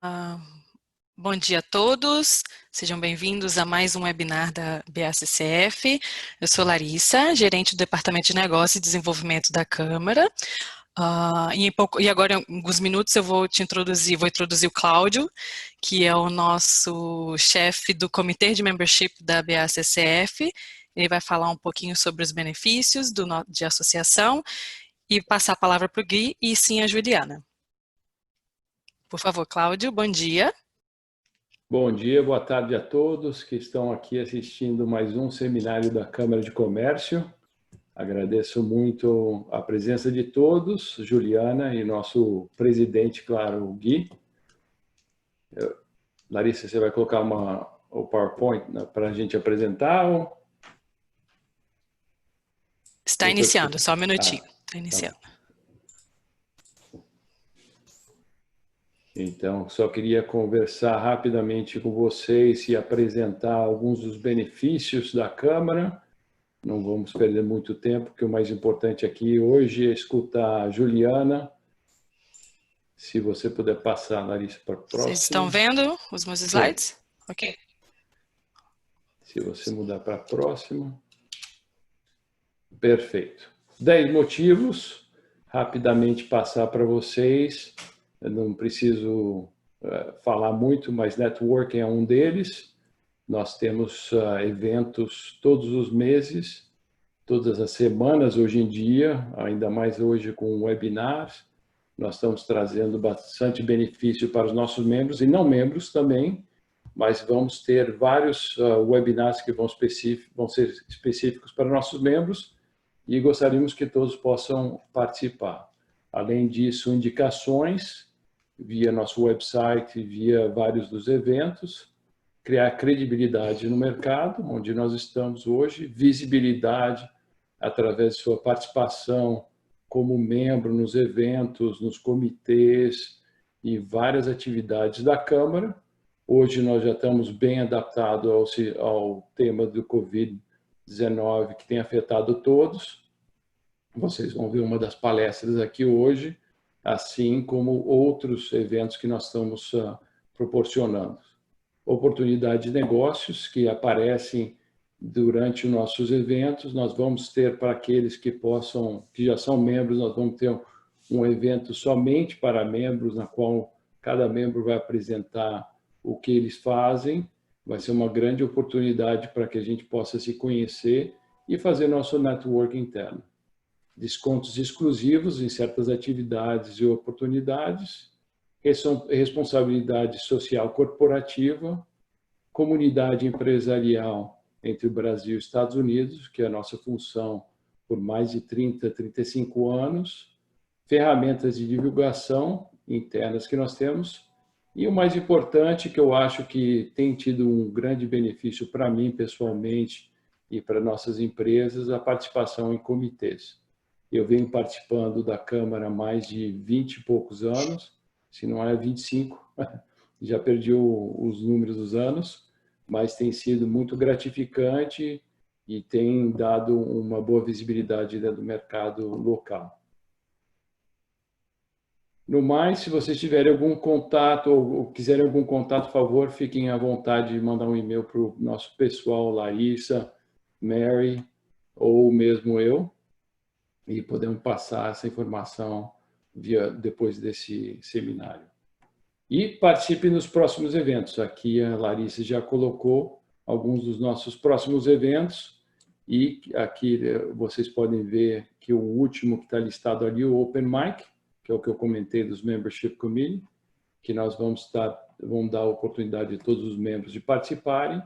Ah, Bom dia a todos, sejam bem-vindos a mais um webinar da BACCF. Eu sou Larissa, gerente do Departamento de Negócios e Desenvolvimento da Câmara. E agora, em alguns minutos, eu vou introduzir o Cláudio, que é o nosso chefe do Comitê de Membership da BACCF. Ele vai falar um pouquinho sobre os benefícios de associação e passar a palavra para o Gui e sim a Juliana. Por favor, Cláudio, bom dia. Bom dia, boa tarde a todos que estão aqui assistindo mais um seminário da Câmara de Comércio. Agradeço muito a presença de todos, Juliana e nosso presidente, claro, o Gui. Larissa, você vai colocar o PowerPoint para a gente apresentar? Está iniciando, só um minutinho. Está iniciando. Tá. Então, só queria conversar rapidamente com vocês e apresentar alguns dos benefícios da Câmara. Não vamos perder muito tempo, porque o mais importante aqui hoje é escutar a Juliana. Se você puder passar, Larissa, para a próxima. Vocês estão vendo os meus slides? Sim. Ok. Se você mudar para a próxima. Perfeito. 10 motivos, rapidamente passar para vocês. Eu não preciso falar muito, mas networking é um deles. Nós temos eventos todos os meses, todas as semanas hoje em dia, ainda mais hoje com webinars. Nós estamos trazendo bastante benefício para os nossos membros e não membros também, mas vamos ter vários webinars que vão ser específicos para nossos membros e gostaríamos que todos possam participar. Além disso, indicações via nosso website, via vários dos eventos, criar credibilidade no mercado, onde nós estamos hoje, visibilidade através de sua participação como membro nos eventos, nos comitês e várias atividades da Câmara. Hoje nós já estamos bem adaptados ao tema do Covid-19 que tem afetado todos. Vocês vão ver uma das palestras aqui hoje, assim como outros eventos que nós estamos proporcionando. Oportunidade de negócios que aparecem durante os nossos eventos. Nós vamos ter para aqueles que já são membros, nós vamos ter um evento somente para membros, na qual cada membro vai apresentar o que eles fazem. Vai ser uma grande oportunidade para que a gente possa se conhecer e fazer nosso network interno. Descontos exclusivos em certas atividades e oportunidades, responsabilidade social corporativa, comunidade empresarial entre o Brasil e os Estados Unidos, que é a nossa função por mais de 35 anos, ferramentas de divulgação internas que nós temos, e o mais importante, que eu acho que tem tido um grande benefício para mim pessoalmente e para nossas empresas, a participação em comitês. Eu venho participando da Câmara há mais de 20 e poucos anos, se não é 25, já perdi os números dos anos, mas tem sido muito gratificante e tem dado uma boa visibilidade do mercado local. No mais, se vocês tiverem algum contato ou quiserem algum contato, por favor, fiquem à vontade de mandar um e-mail para o nosso pessoal, Larissa, Mary ou mesmo eu, e podemos passar essa informação depois desse seminário. E participe nos próximos eventos. Aqui a Larissa já colocou alguns dos nossos próximos eventos e aqui vocês podem ver que o último que está listado ali, o Open Mic, que é o que eu comentei dos Membership Committee, que nós vamos dar a oportunidade de todos os membros de participarem.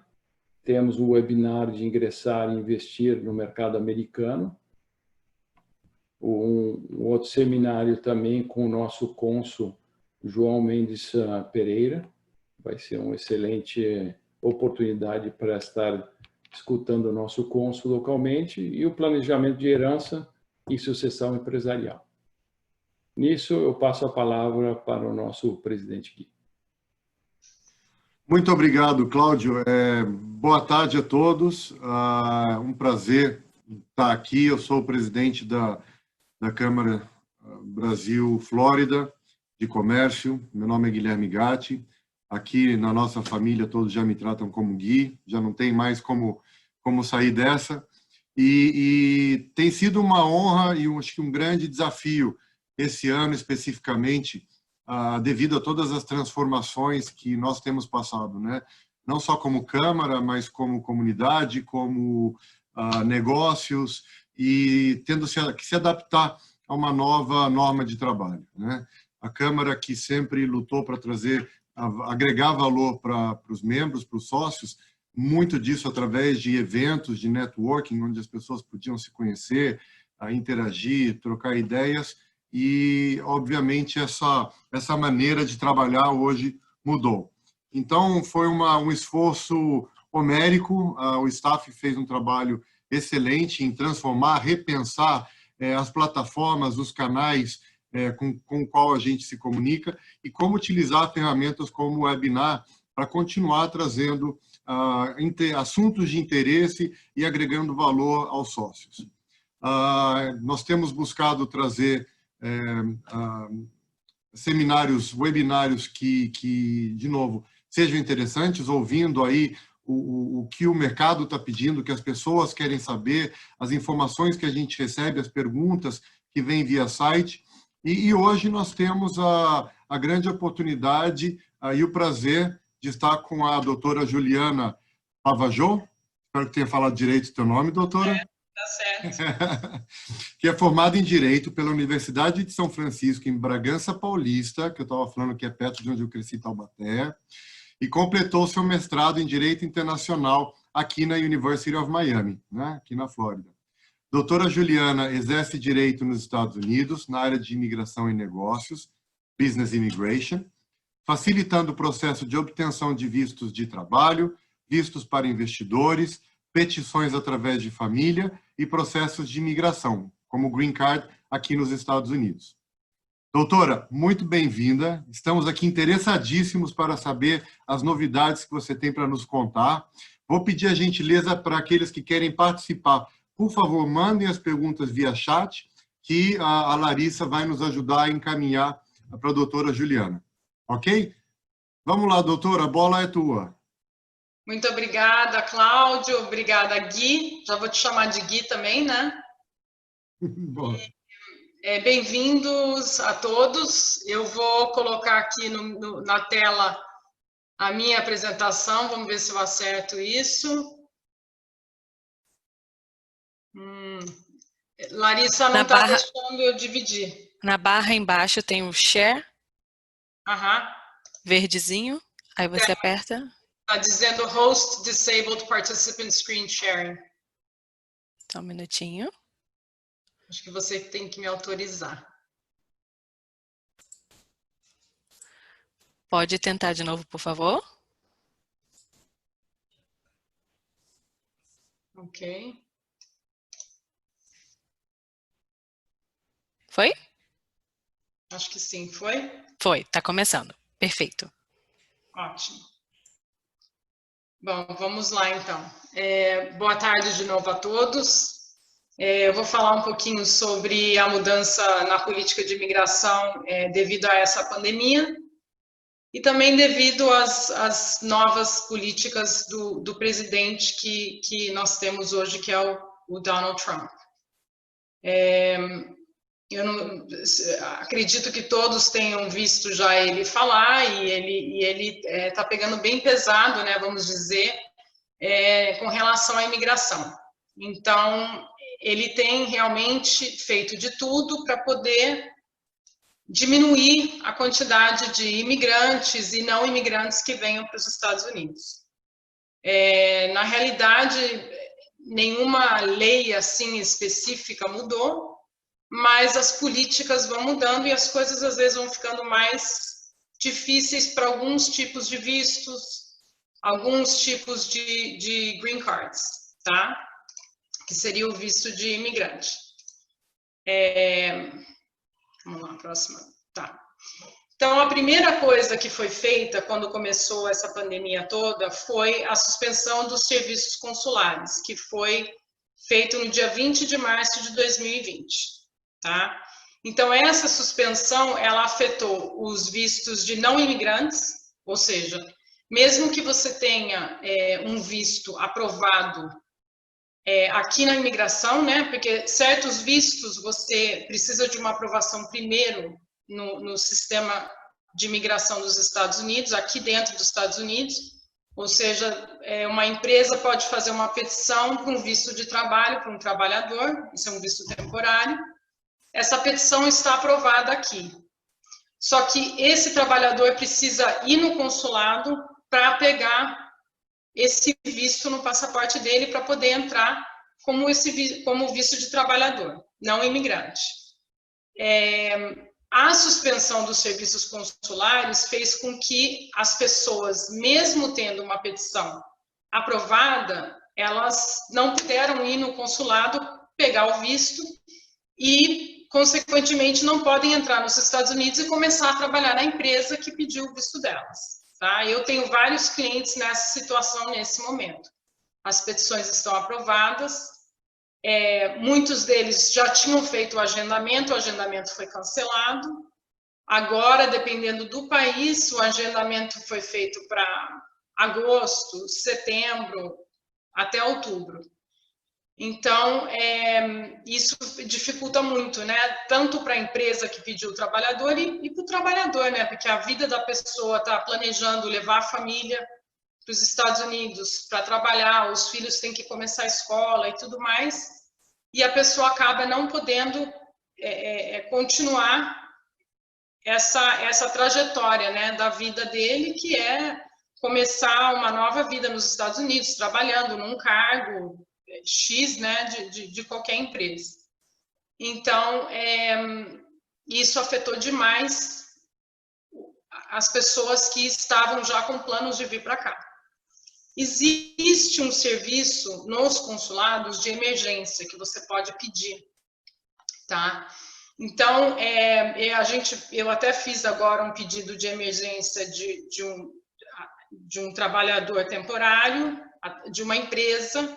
Temos o webinar de ingressar e investir no mercado americano. Um outro seminário também com o nosso cônsul, João Mendes Pereira. Vai ser uma excelente oportunidade para estar escutando o nosso cônsul localmente e o planejamento de herança e sucessão empresarial. Nisso, eu passo a palavra para o nosso presidente Gui. Muito obrigado, Cláudio. Boa tarde a todos. Um prazer estar aqui. Eu sou o presidente da Câmara Brasil-Flórida, de Comércio. Meu nome é Guilherme Gatti. Aqui na nossa família todos já me tratam como Gui, já não tem mais como sair dessa. E tem sido uma honra e acho que um grande desafio esse ano especificamente, devido a todas as transformações que nós temos passado, né? Não só como Câmara, mas como comunidade, como negócios, e tendo que se adaptar a uma nova norma de trabalho, né? A Câmara, que sempre lutou para agregar valor para os membros, para os sócios, muito disso através de eventos de networking, onde as pessoas podiam se conhecer, interagir, trocar ideias, e, obviamente, essa maneira de trabalhar hoje mudou. Então, foi um esforço homérico, o staff fez um trabalho excelente em transformar, repensar as plataformas, os canais com o qual a gente se comunica e como utilizar ferramentas como o webinar para continuar trazendo assuntos de interesse e agregando valor aos sócios. Nós temos buscado trazer seminários, webinários que, de novo, sejam interessantes, ouvindo aí o que o mercado está pedindo, o que as pessoas querem saber, as informações que a gente recebe, as perguntas que vêm via site. E hoje nós temos a grande oportunidade e o prazer de estar com a doutora Juliana Pavajot. Espero que tenha falado direito o teu nome, doutora. Tá certo. Que é formada em Direito pela Universidade de São Francisco, em Bragança Paulista, que eu estava falando que é perto de onde eu cresci, Taubaté, e completou seu mestrado em Direito Internacional aqui na University of Miami, né, aqui na Flórida. Doutora Juliana exerce Direito nos Estados Unidos, na área de Imigração e Negócios, Business Immigration, facilitando o processo de obtenção de vistos de trabalho, vistos para investidores, petições através de família e processos de imigração, como o Green Card aqui nos Estados Unidos. Doutora, muito bem-vinda. Estamos aqui interessadíssimos para saber as novidades que você tem para nos contar. Vou pedir a gentileza para aqueles que querem participar, por favor, mandem as perguntas via chat, que a Larissa vai nos ajudar a encaminhar para a doutora Juliana. Ok? Vamos lá, doutora, a bola é tua. Muito obrigada, Cláudio. Obrigada, Gui. Já vou te chamar de Gui também, né? Bem-vindos a todos. Eu vou colocar aqui na tela a minha apresentação. Vamos ver se eu acerto isso. Larissa não está deixando eu dividir. Na barra embaixo tem o Share, verdezinho, aí você aperta. Está dizendo Host Disabled Participant Screen Sharing. Só um minutinho. Acho que você tem que me autorizar. Pode tentar de novo, por favor. Ok. Foi? Acho que sim, foi? Foi, está começando. Perfeito. Ótimo. Bom, vamos lá então. Boa tarde de novo a todos. Eu vou falar um pouquinho sobre a mudança na política de imigração devido a essa pandemia e também devido às novas políticas do presidente que nós temos hoje, que é o Donald Trump. Eu acredito que todos tenham visto já ele falar e ele está pegando bem pesado, né, vamos dizer, com relação à imigração. Então, ele tem realmente feito de tudo para poder diminuir a quantidade de imigrantes e não imigrantes que venham para os Estados Unidos. Na realidade, nenhuma lei assim específica mudou, mas as políticas vão mudando e as coisas às vezes vão ficando mais difíceis para alguns tipos de vistos, alguns tipos de green cards, tá? Que seria o visto de imigrante. Vamos lá, próxima. Tá. Então, a primeira coisa que foi feita quando começou essa pandemia toda foi a suspensão dos serviços consulares, que foi feito no dia 20 de março de 2020. Tá? Então, essa suspensão, ela afetou os vistos de não imigrantes, ou seja, mesmo que você tenha um visto aprovado aqui na imigração, né, porque certos vistos você precisa de uma aprovação primeiro no sistema de imigração dos Estados Unidos, aqui dentro dos Estados Unidos, ou seja, uma empresa pode fazer uma petição para um visto de trabalho para um trabalhador, isso é um visto temporário, essa petição está aprovada aqui. Só que esse trabalhador precisa ir no consulado para pegar esse visto no passaporte dele para poder entrar como visto de trabalhador, não imigrante. A suspensão dos serviços consulares fez com que as pessoas, mesmo tendo uma petição aprovada, elas não puderam ir no consulado pegar o visto e, consequentemente, não podem entrar nos Estados Unidos e começar a trabalhar na empresa que pediu o visto delas. Tá? Eu tenho vários clientes nessa situação nesse momento. As petições estão aprovadas, muitos deles já tinham feito o agendamento foi cancelado. Agora, dependendo do país, o agendamento foi feito para agosto, setembro, até outubro. Então, isso dificulta muito, né? Tanto para a empresa que pediu o trabalhador e para o trabalhador, né? Porque a vida da pessoa está planejando levar a família para os Estados Unidos para trabalhar, os filhos têm que começar a escola e tudo mais, e a pessoa acaba não podendo continuar essa trajetória, né, da vida dele, que é começar uma nova vida nos Estados Unidos, trabalhando num cargo X, né, de qualquer empresa. Então, isso afetou demais as pessoas que estavam já com planos de vir para cá. Existe um serviço nos consulados de emergência que você pode pedir, tá? Então, eu até fiz agora um pedido de emergência de um trabalhador temporário, de uma empresa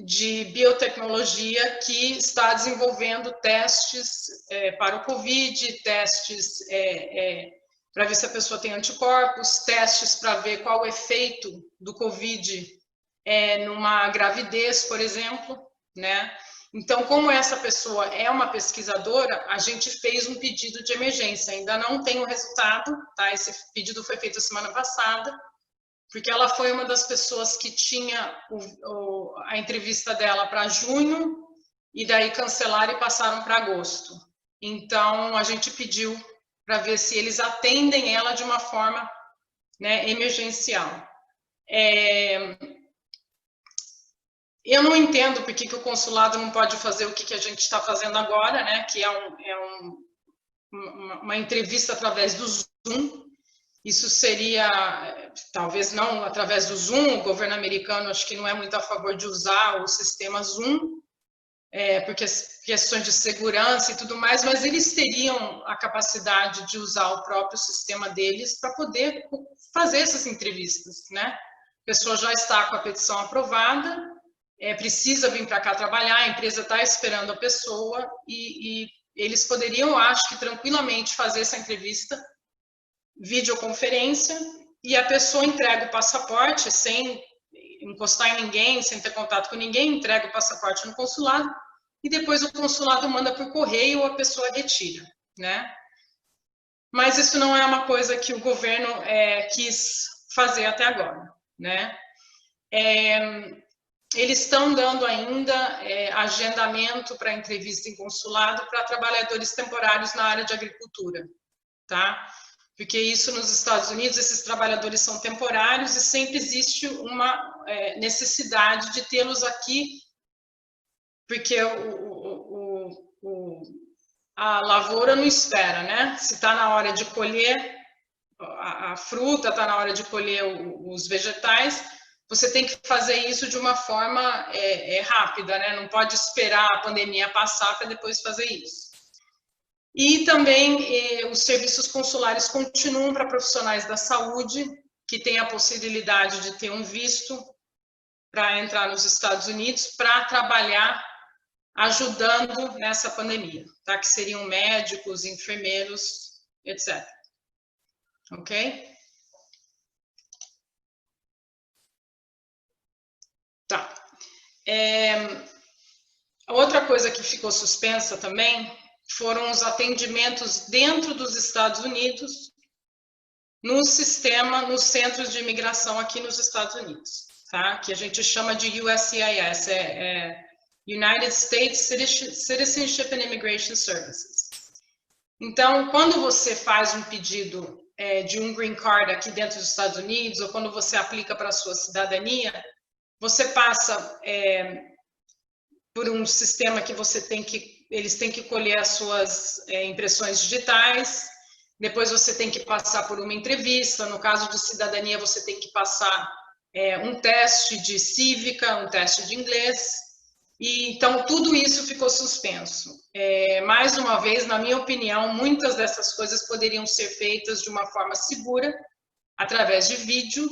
de biotecnologia que está desenvolvendo testes para o Covid, testes para ver se a pessoa tem anticorpos, testes para ver qual o efeito do Covid numa gravidez, por exemplo, né? Então, como essa pessoa é uma pesquisadora, a gente fez um pedido de emergência. Ainda não tem o resultado, tá? Esse pedido foi feito semana passada, porque ela foi uma das pessoas que tinha a entrevista dela para junho, e daí cancelaram e passaram para agosto. Então, a gente pediu para ver se eles atendem ela de uma forma, né, emergencial. Eu não entendo por que o consulado não pode fazer o que a gente está fazendo agora, né, que uma entrevista através do Zoom. Isso seria, talvez não através do Zoom, o governo americano acho que não é muito a favor de usar o sistema Zoom, porque questões de segurança e tudo mais, mas eles teriam a capacidade de usar o próprio sistema deles para poder fazer essas entrevistas, né? A pessoa já está com a petição aprovada, precisa vir para cá trabalhar, a empresa está esperando a pessoa e eles poderiam, acho que tranquilamente, fazer essa entrevista, videoconferência, e a pessoa entrega o passaporte sem encostar em ninguém, sem ter contato com ninguém, entrega o passaporte no consulado, e depois o consulado manda por correio ou a pessoa retira, né? Mas isso não é uma coisa que o governo quis fazer até agora, né? Eles estão dando ainda agendamento para entrevista em consulado para trabalhadores temporários na área de agricultura, tá? Porque isso nos Estados Unidos, esses trabalhadores são temporários e sempre existe uma necessidade de tê-los aqui, porque a lavoura não espera, né? Se está na hora de colher a fruta, está na hora de colher os vegetais, você tem que fazer isso de uma forma rápida, né? Não pode esperar a pandemia passar para depois fazer isso. E também os serviços consulares continuam para profissionais da saúde, que têm a possibilidade de ter um visto para entrar nos Estados Unidos, para trabalhar ajudando nessa pandemia, tá? Que seriam médicos, enfermeiros, etc. Ok? Tá. Outra coisa que ficou suspensa também foram os atendimentos dentro dos Estados Unidos no sistema, nos centros de imigração aqui nos Estados Unidos, tá? Que a gente chama de USCIS, United States Citizenship and Immigration Services. Então, quando você faz um pedido de um green card aqui dentro dos Estados Unidos, ou quando você aplica para a sua cidadania, você passa por um sistema que eles têm que colher as suas impressões digitais, depois você tem que passar por uma entrevista, no caso de cidadania você tem que passar um teste de cívica, um teste de inglês, e então tudo isso ficou suspenso. Mais uma vez, na minha opinião, muitas dessas coisas poderiam ser feitas de uma forma segura, através de vídeo,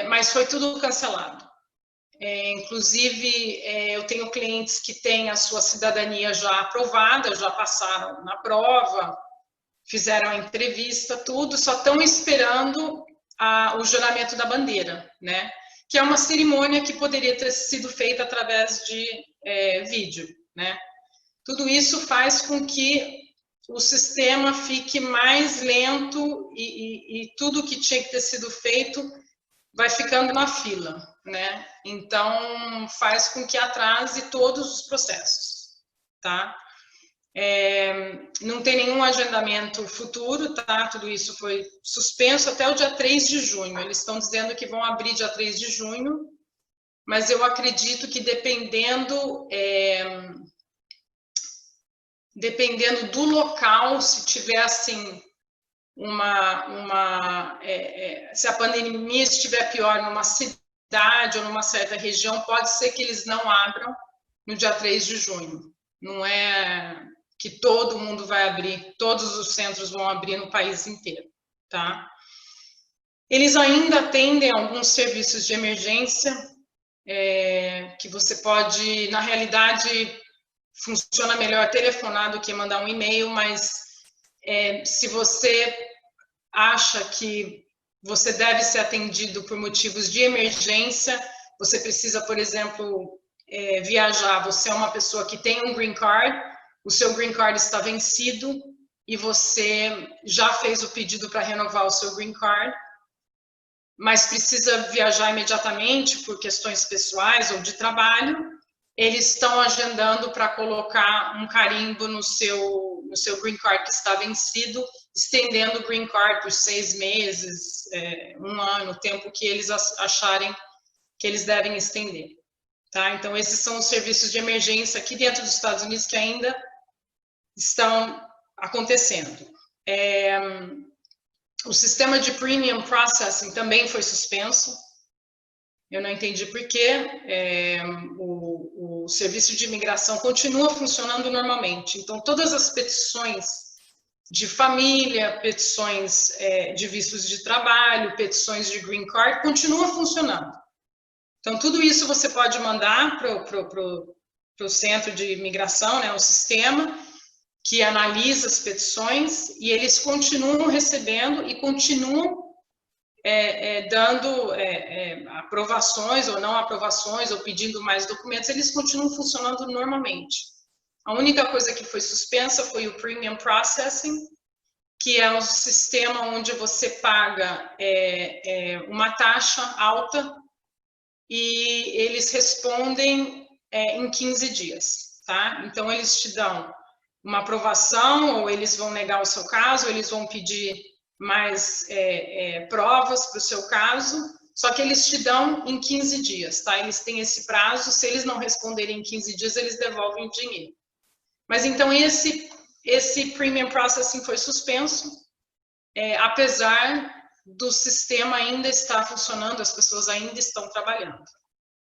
mas foi tudo cancelado. Inclusive, eu tenho clientes que têm a sua cidadania já aprovada, já passaram na prova, fizeram a entrevista, tudo, só estão esperando o juramento da bandeira, né? Que é uma cerimônia que poderia ter sido feita através de vídeo, né? Tudo isso faz com que o sistema fique mais lento e tudo que tinha que ter sido feito vai ficando na fila, né? Então, faz com que atrase todos os processos, tá? Não tem nenhum agendamento futuro, tá? Tudo isso foi suspenso até o dia 3 de junho. Eles estão dizendo que vão abrir dia 3 de junho, mas eu acredito que dependendo do local, se tiver assim, se a pandemia estiver pior numa cidade ou numa certa região, pode ser que eles não abram no dia 3 de junho. Não é que todo mundo vai abrir, todos os centros vão abrir no país inteiro, tá? Eles ainda atendem alguns serviços de emergência, que você pode, na realidade, funciona melhor telefonar do que mandar um e-mail, mas se você acha que você deve ser atendido por motivos de emergência, você precisa, por exemplo, viajar, você é uma pessoa que tem um green card, o seu green card está vencido e você já fez o pedido para renovar o seu green card, mas precisa viajar imediatamente por questões pessoais ou de trabalho, eles estão agendando para colocar um carimbo no seu green card que está vencido, estendendo o green card por 6 meses, 1 ano, o tempo que eles acharem que eles devem estender. Tá? Então, esses são os serviços de emergência aqui dentro dos Estados Unidos que ainda estão acontecendo. O sistema de premium processing também foi suspenso. Eu não entendi por quê. O serviço de imigração continua funcionando normalmente. Então, todas as petições de família, petições de vistos de trabalho, petições de green card, continuam funcionando. Então, tudo isso você pode mandar para o centro de imigração, né, o sistema, que analisa as petições, e eles continuam recebendo e continuam dando aprovações ou não aprovações, ou pedindo mais documentos, eles continuam funcionando normalmente. A única coisa que foi suspensa foi o Premium Processing, que é um sistema onde você paga uma taxa alta e eles respondem em 15 dias, tá? Então, eles te dão uma aprovação, ou eles vão negar o seu caso, ou eles vão pedir mais provas para o seu caso, só que eles te dão em 15 dias, tá? Eles têm esse prazo, se eles não responderem em 15 dias, eles devolvem o dinheiro. Mas então esse Premium Processing foi suspenso, apesar do sistema ainda estar funcionando, as pessoas ainda estão trabalhando,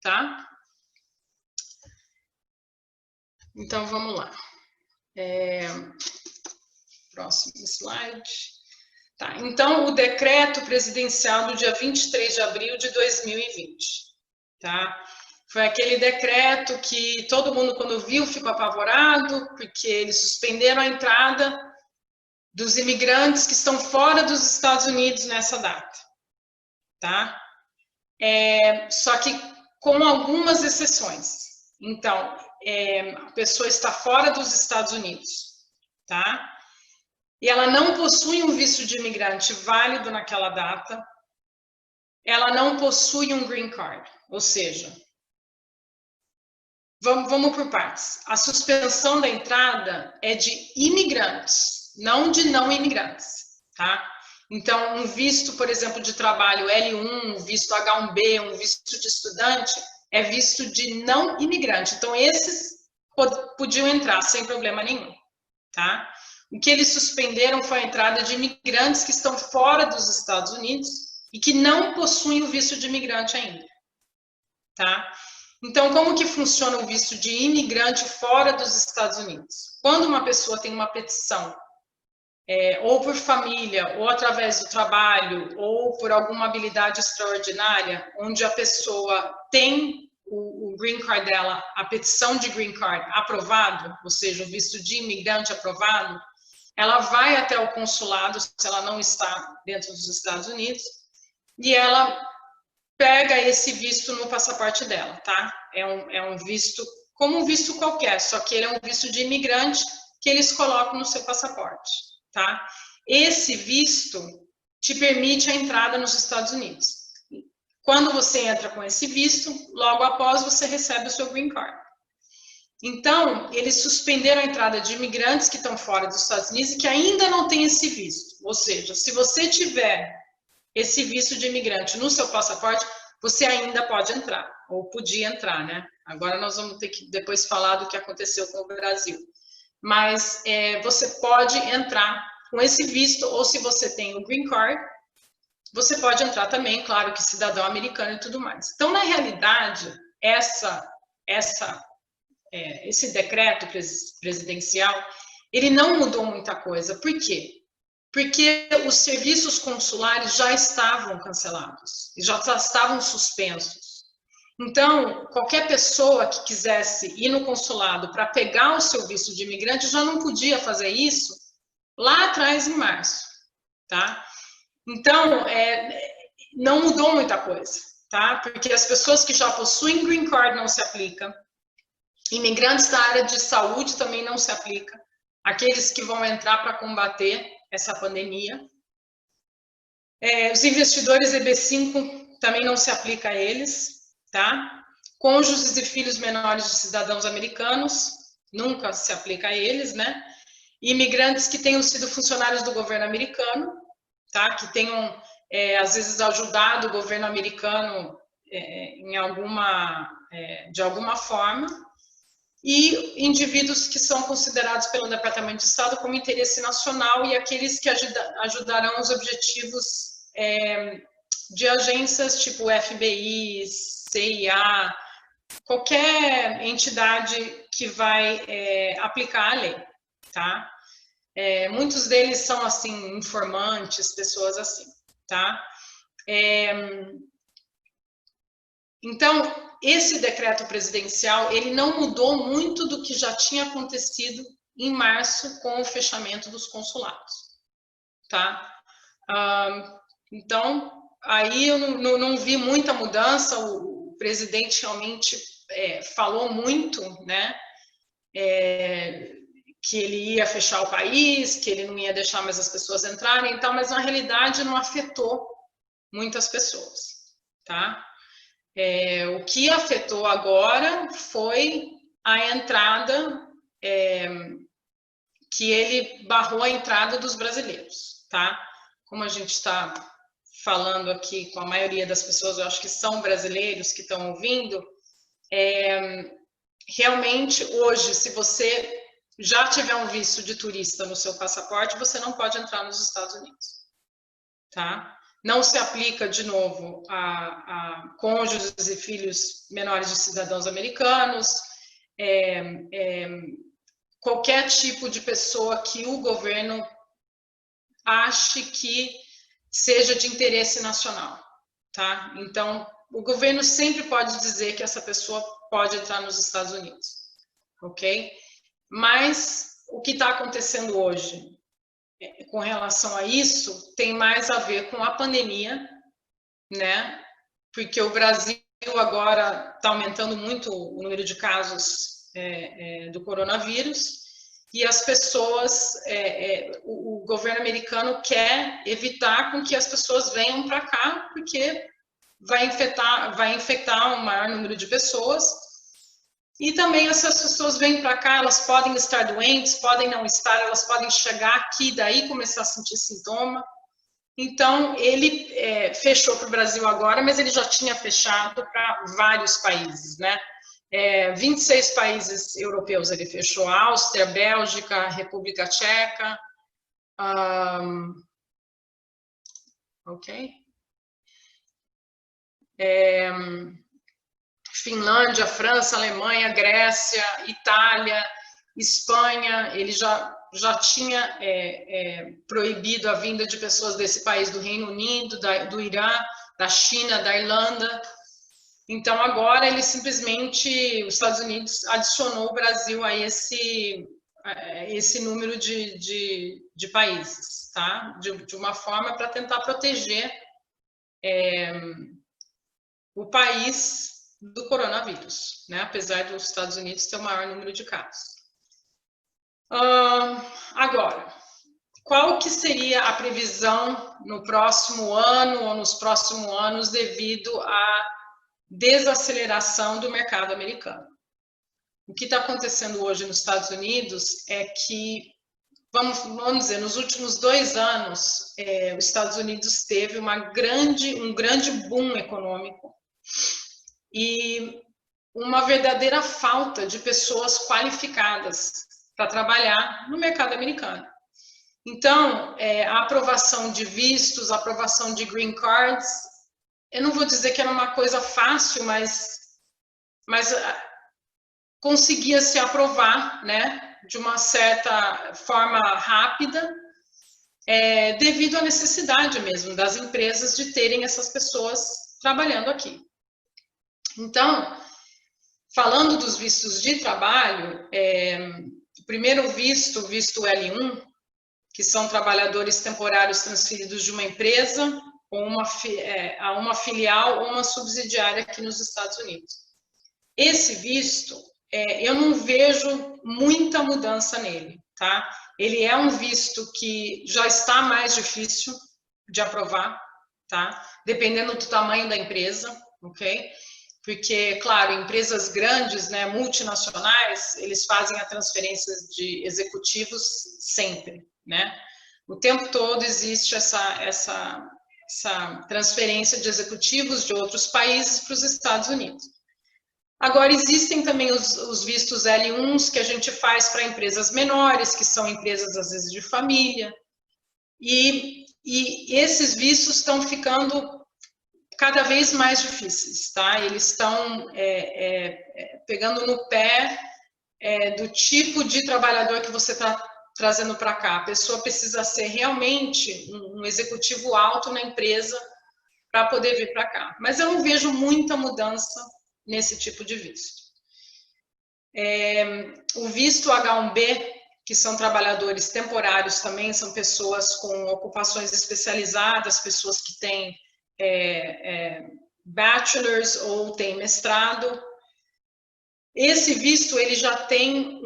tá? Então, vamos lá. Próximo slide. Tá, então, o decreto presidencial do dia 23 de abril de 2020, tá? Foi aquele decreto que todo mundo, quando viu, ficou apavorado, porque eles suspenderam a entrada dos imigrantes que estão fora dos Estados Unidos nessa data, tá? Só que com algumas exceções. Então, a pessoa está fora dos Estados Unidos, tá? E ela não possui um visto de imigrante válido naquela data, ela não possui um green card, ou seja, vamos por partes. A suspensão da entrada é de imigrantes, não de não imigrantes, tá? Então, um visto, por exemplo, de trabalho L1, um visto H1B, um visto de estudante, é visto de não imigrante. Então, esses podiam entrar sem problema nenhum, tá? O que eles suspenderam foi a entrada de imigrantes que estão fora dos Estados Unidos e que não possuem o visto de imigrante ainda, tá? Então, como que funciona o visto de imigrante fora dos Estados Unidos? Quando uma pessoa tem uma petição, ou por família, ou através do trabalho, ou por alguma habilidade extraordinária, onde a pessoa tem o green card dela, a petição de green card aprovado, ou seja, o visto de imigrante aprovado, ela vai até o consulado, se ela não está dentro dos Estados Unidos, e ela pega esse visto no passaporte dela, tá? É um visto, como um visto qualquer, só que ele é um visto de imigrante que eles colocam no seu passaporte, tá? Esse visto te permite a entrada nos Estados Unidos. Quando você entra com esse visto, logo após você recebe o seu green card. Então, eles suspenderam a entrada de imigrantes que estão fora dos Estados Unidos e que ainda não têm esse visto. Ou seja, se você tiver esse visto de imigrante no seu passaporte, você ainda pode entrar, ou podia entrar, né? Agora nós vamos ter que depois falar do que aconteceu com o Brasil. Mas você pode entrar com esse visto, ou se você tem o green card, você pode entrar também, claro que cidadão americano e tudo mais. Então, na realidade, esse decreto presidencial, ele não mudou muita coisa. Por quê? Porque os serviços consulares já estavam cancelados, já estavam suspensos. Então, qualquer pessoa que quisesse ir no consulado para pegar o seu visto de imigrante já não podia fazer isso lá atrás, em março, tá? Então, não mudou muita coisa, tá? Porque as pessoas que já possuem green card não se aplicam, imigrantes da área de saúde também não se aplica, aqueles que vão entrar para combater essa pandemia. Os investidores EB5 também não se aplica a eles, tá? Cônjuges e filhos menores de cidadãos americanos, nunca se aplica a eles, né? E imigrantes que tenham sido funcionários do governo americano, tá? Que tenham, às vezes, ajudado o governo americano de alguma forma, e indivíduos que são considerados pelo Departamento de Estado como interesse nacional e aqueles que ajudarão os objetivos de agências tipo FBI, CIA, qualquer entidade que vai aplicar a lei, tá? Muitos deles são, assim, informantes, pessoas assim, tá? Então, esse decreto presidencial, ele não mudou muito do que já tinha acontecido em março com o fechamento dos consulados, tá? Então, aí eu não vi muita mudança, o presidente realmente falou muito, né? Que ele ia fechar o país, que ele não ia deixar mais as pessoas entrarem e tal, mas na realidade não afetou muitas pessoas, tá? O que afetou agora foi a entrada, que ele barrou a entrada dos brasileiros, tá? Como a gente está falando aqui com a maioria das pessoas, eu acho que são brasileiros que estão ouvindo, realmente hoje, se você já tiver um visto de turista no seu passaporte, você não pode entrar nos Estados Unidos, tá? Não se aplica, de novo, a cônjuges e filhos menores de cidadãos americanos, qualquer tipo de pessoa que o governo ache que seja de interesse nacional, tá? Então, o governo sempre pode dizer que essa pessoa pode entrar nos Estados Unidos, ok? Mas o que está acontecendo hoje com relação a isso tem mais a ver com a pandemia, né? Porque o Brasil agora está aumentando muito o número de casos do coronavírus e as pessoas, o governo americano quer evitar com que as pessoas venham para cá, porque vai infectar um maior número de pessoas. E também essas pessoas vêm para cá, elas podem estar doentes, podem não estar, elas podem chegar aqui, daí começar a sentir sintoma. Então, ele fechou para o Brasil agora, mas ele já tinha fechado para vários países, né? 26 países europeus ele fechou: Áustria, Bélgica, República Tcheca, Finlândia, França, Alemanha, Grécia, Itália, Espanha. Ele já tinha proibido a vinda de pessoas desse país, do Reino Unido, do Irã, da China, da Irlanda. Então, agora ele simplesmente, os Estados Unidos adicionou o Brasil a esse número de países, tá? De uma forma para tentar proteger o país do coronavírus, né? Apesar dos Estados Unidos ter o maior número de casos. Agora, qual que seria a previsão no próximo ano ou nos próximos anos devido à desaceleração do mercado americano? O que está acontecendo hoje nos Estados Unidos é que, vamos dizer, nos últimos 2 anos, os Estados Unidos teve um grande boom econômico e uma verdadeira falta de pessoas qualificadas para trabalhar no mercado americano. Então, a aprovação de vistos, a aprovação de green cards, eu não vou dizer que era uma coisa fácil, mas conseguia se aprovar, né, de uma certa forma rápida, devido à necessidade mesmo das empresas de terem essas pessoas trabalhando aqui. Então, falando dos vistos de trabalho, o primeiro visto, o visto L1, que são trabalhadores temporários transferidos de uma empresa a uma filial ou uma subsidiária aqui nos Estados Unidos. Esse visto, eu não vejo muita mudança nele, tá? Ele é um visto que já está mais difícil de aprovar, tá? Dependendo do tamanho da empresa, ok? Porque, claro, empresas grandes, né, multinacionais, eles fazem a transferência de executivos sempre, né? O tempo todo existe essa transferência de executivos de outros países para os Estados Unidos. Agora, existem também os vistos L1s que a gente faz para empresas menores, que são empresas, às vezes, de família, e esses vistos estão ficando cada vez mais difíceis, tá? Eles estão pegando no pé do tipo de trabalhador que você está trazendo para cá. A pessoa precisa ser realmente um executivo alto na empresa para poder vir para cá. Mas eu não vejo muita mudança nesse tipo de visto. O visto H1B, que são trabalhadores temporários também, são pessoas com ocupações especializadas, pessoas que têm bachelor's ou têm mestrado. Esse visto, ele já tem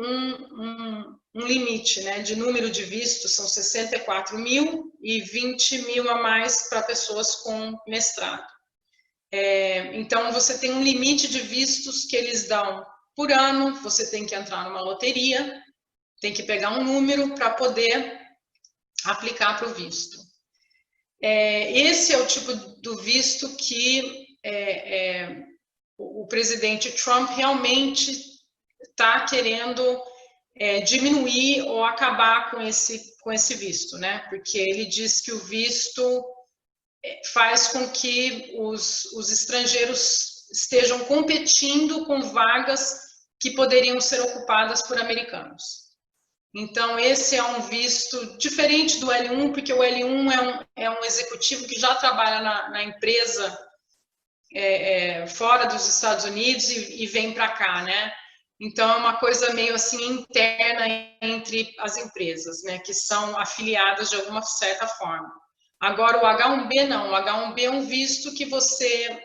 um limite, né, de número de vistos, são 64 mil e 20 mil a mais para pessoas com mestrado. Então, você tem um limite de vistos que eles dão por ano, você tem que entrar numa loteria, tem que pegar um número para poder aplicar para o visto. Esse é o tipo do visto que o presidente Trump realmente está querendo diminuir ou acabar com esse visto, né? Porque ele diz que o visto faz com que os estrangeiros estejam competindo com vagas que poderiam ser ocupadas por americanos. Então, esse é um visto diferente do L1, porque o L1 é um executivo que já trabalha na empresa fora dos Estados Unidos e vem para cá, né? Então, é uma coisa meio assim interna entre as empresas, né? Que são afiliadas de alguma certa forma. Agora, o H1B não. O H1B é um visto que você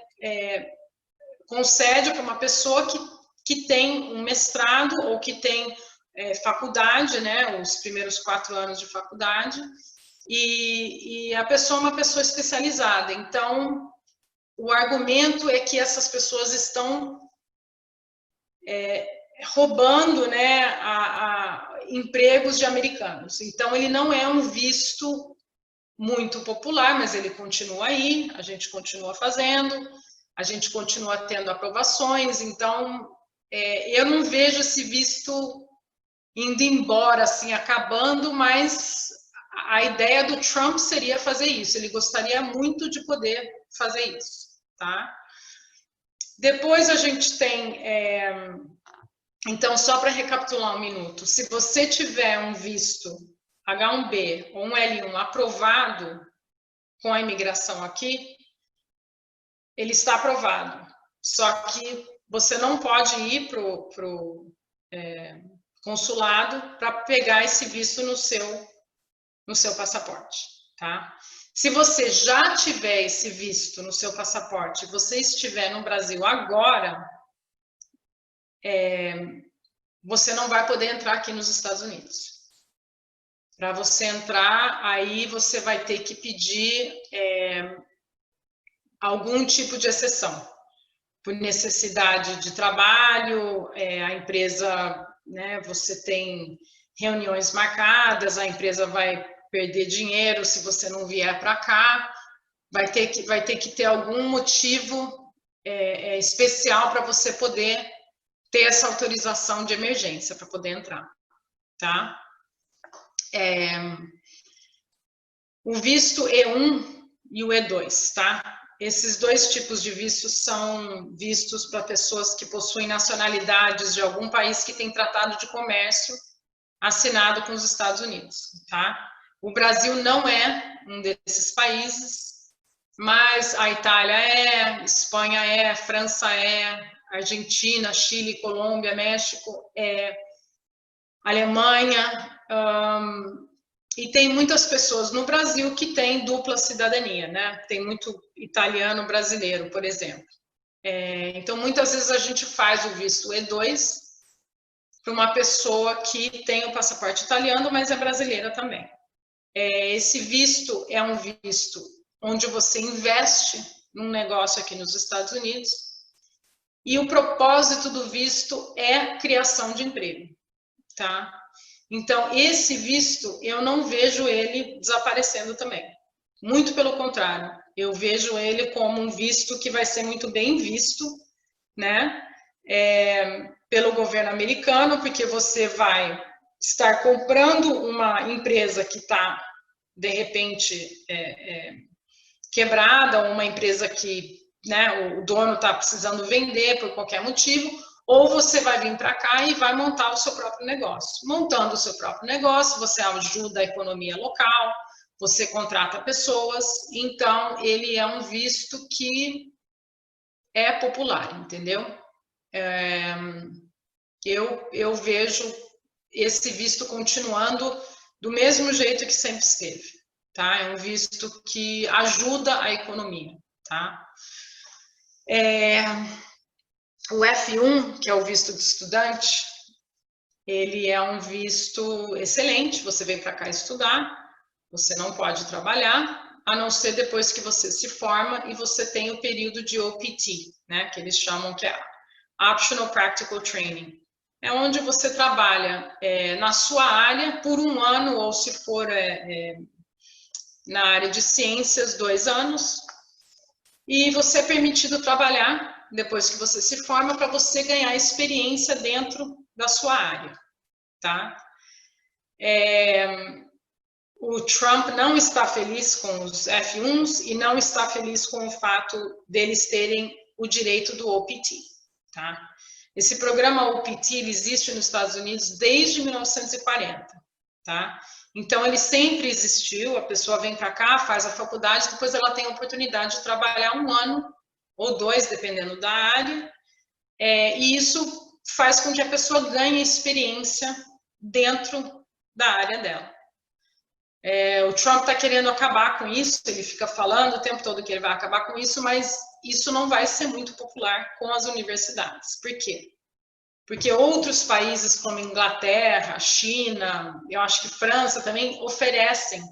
concede para uma pessoa que tem um mestrado ou que tem faculdade, né? Os primeiros 4 anos de faculdade. E a pessoa é uma pessoa especializada. Então, o argumento é que essas pessoas estão roubando, né, empregos de americanos. Então, ele não é um visto muito popular, mas ele continua aí, a gente continua fazendo, a gente continua tendo aprovações. Então, eu não vejo esse visto indo embora, assim, acabando, mas a ideia do Trump seria fazer isso. Ele gostaria muito de poder fazer isso, tá? Depois a gente tem... Então, só para recapitular um minuto, se você tiver um visto H1B ou um L1 aprovado com a imigração aqui, ele está aprovado. Só que você não pode ir para o consulado para pegar esse visto no seu passaporte, tá? Se você já tiver esse visto no seu passaporte, você estiver no Brasil agora, você não vai poder entrar aqui nos Estados Unidos. Para você entrar, aí você vai ter que pedir algum tipo de exceção. Por necessidade de trabalho, a empresa, né, você tem reuniões marcadas, a empresa vai perder dinheiro se você não vier para cá, vai ter que ter algum motivo especial para você poder ter essa autorização de emergência para poder entrar, tá? O visto E1 e o E2, tá? Esses 2 tipos de vistos são vistos para pessoas que possuem nacionalidades de algum país que tem tratado de comércio assinado com os Estados Unidos, tá? O Brasil não é um desses países, mas a Itália Espanha França Argentina, Chile, Colômbia, México, Alemanha, e tem muitas pessoas no Brasil que têm dupla cidadania, né? Tem muito italiano brasileiro, por exemplo. Então, muitas vezes a gente faz o visto E2 para uma pessoa que tem o passaporte italiano, mas é brasileira também. Esse visto é um visto onde você investe num negócio aqui nos Estados Unidos, e o propósito do visto é criação de emprego, tá? Então, esse visto, eu não vejo ele desaparecendo também. Muito pelo contrário, eu vejo ele como um visto que vai ser muito bem visto, né? Pelo governo americano, porque você vai estar comprando uma empresa que está, de repente, quebrada, ou uma empresa que, né, o dono está precisando vender por qualquer motivo, ou você vai vir para cá e vai montar o seu próprio negócio. Montando o seu próprio negócio, você ajuda a economia local, você contrata pessoas, então ele é um visto que é popular, entendeu? Eu vejo esse visto continuando do mesmo jeito que sempre esteve, tá? É um visto que ajuda a economia, tá? O F1, que é o visto de estudante, ele é um visto excelente, você vem para cá estudar, você não pode trabalhar, a não ser depois que você se forma e você tem o período de OPT, né, que eles chamam que é Optional Practical Training. É onde você trabalha na sua área por 1 ano, ou se for na área de ciências, 2 anos, e você é permitido trabalhar depois que você se forma, para você ganhar experiência dentro da sua área, tá? O Trump não está feliz com os F1s e não está feliz com o fato deles terem o direito do OPT, tá? Esse programa OPT, ele existe nos Estados Unidos desde 1940, tá? Então, ele sempre existiu, a pessoa vem para cá, faz a faculdade, depois ela tem a oportunidade de trabalhar 1 ano ou 2, dependendo da área, e isso faz com que a pessoa ganhe experiência dentro da área dela. O Trump está querendo acabar com isso, ele fica falando o tempo todo que ele vai acabar com isso, mas isso não vai ser muito popular com as universidades. Por quê? Porque outros países como Inglaterra, China, eu acho que França também oferecem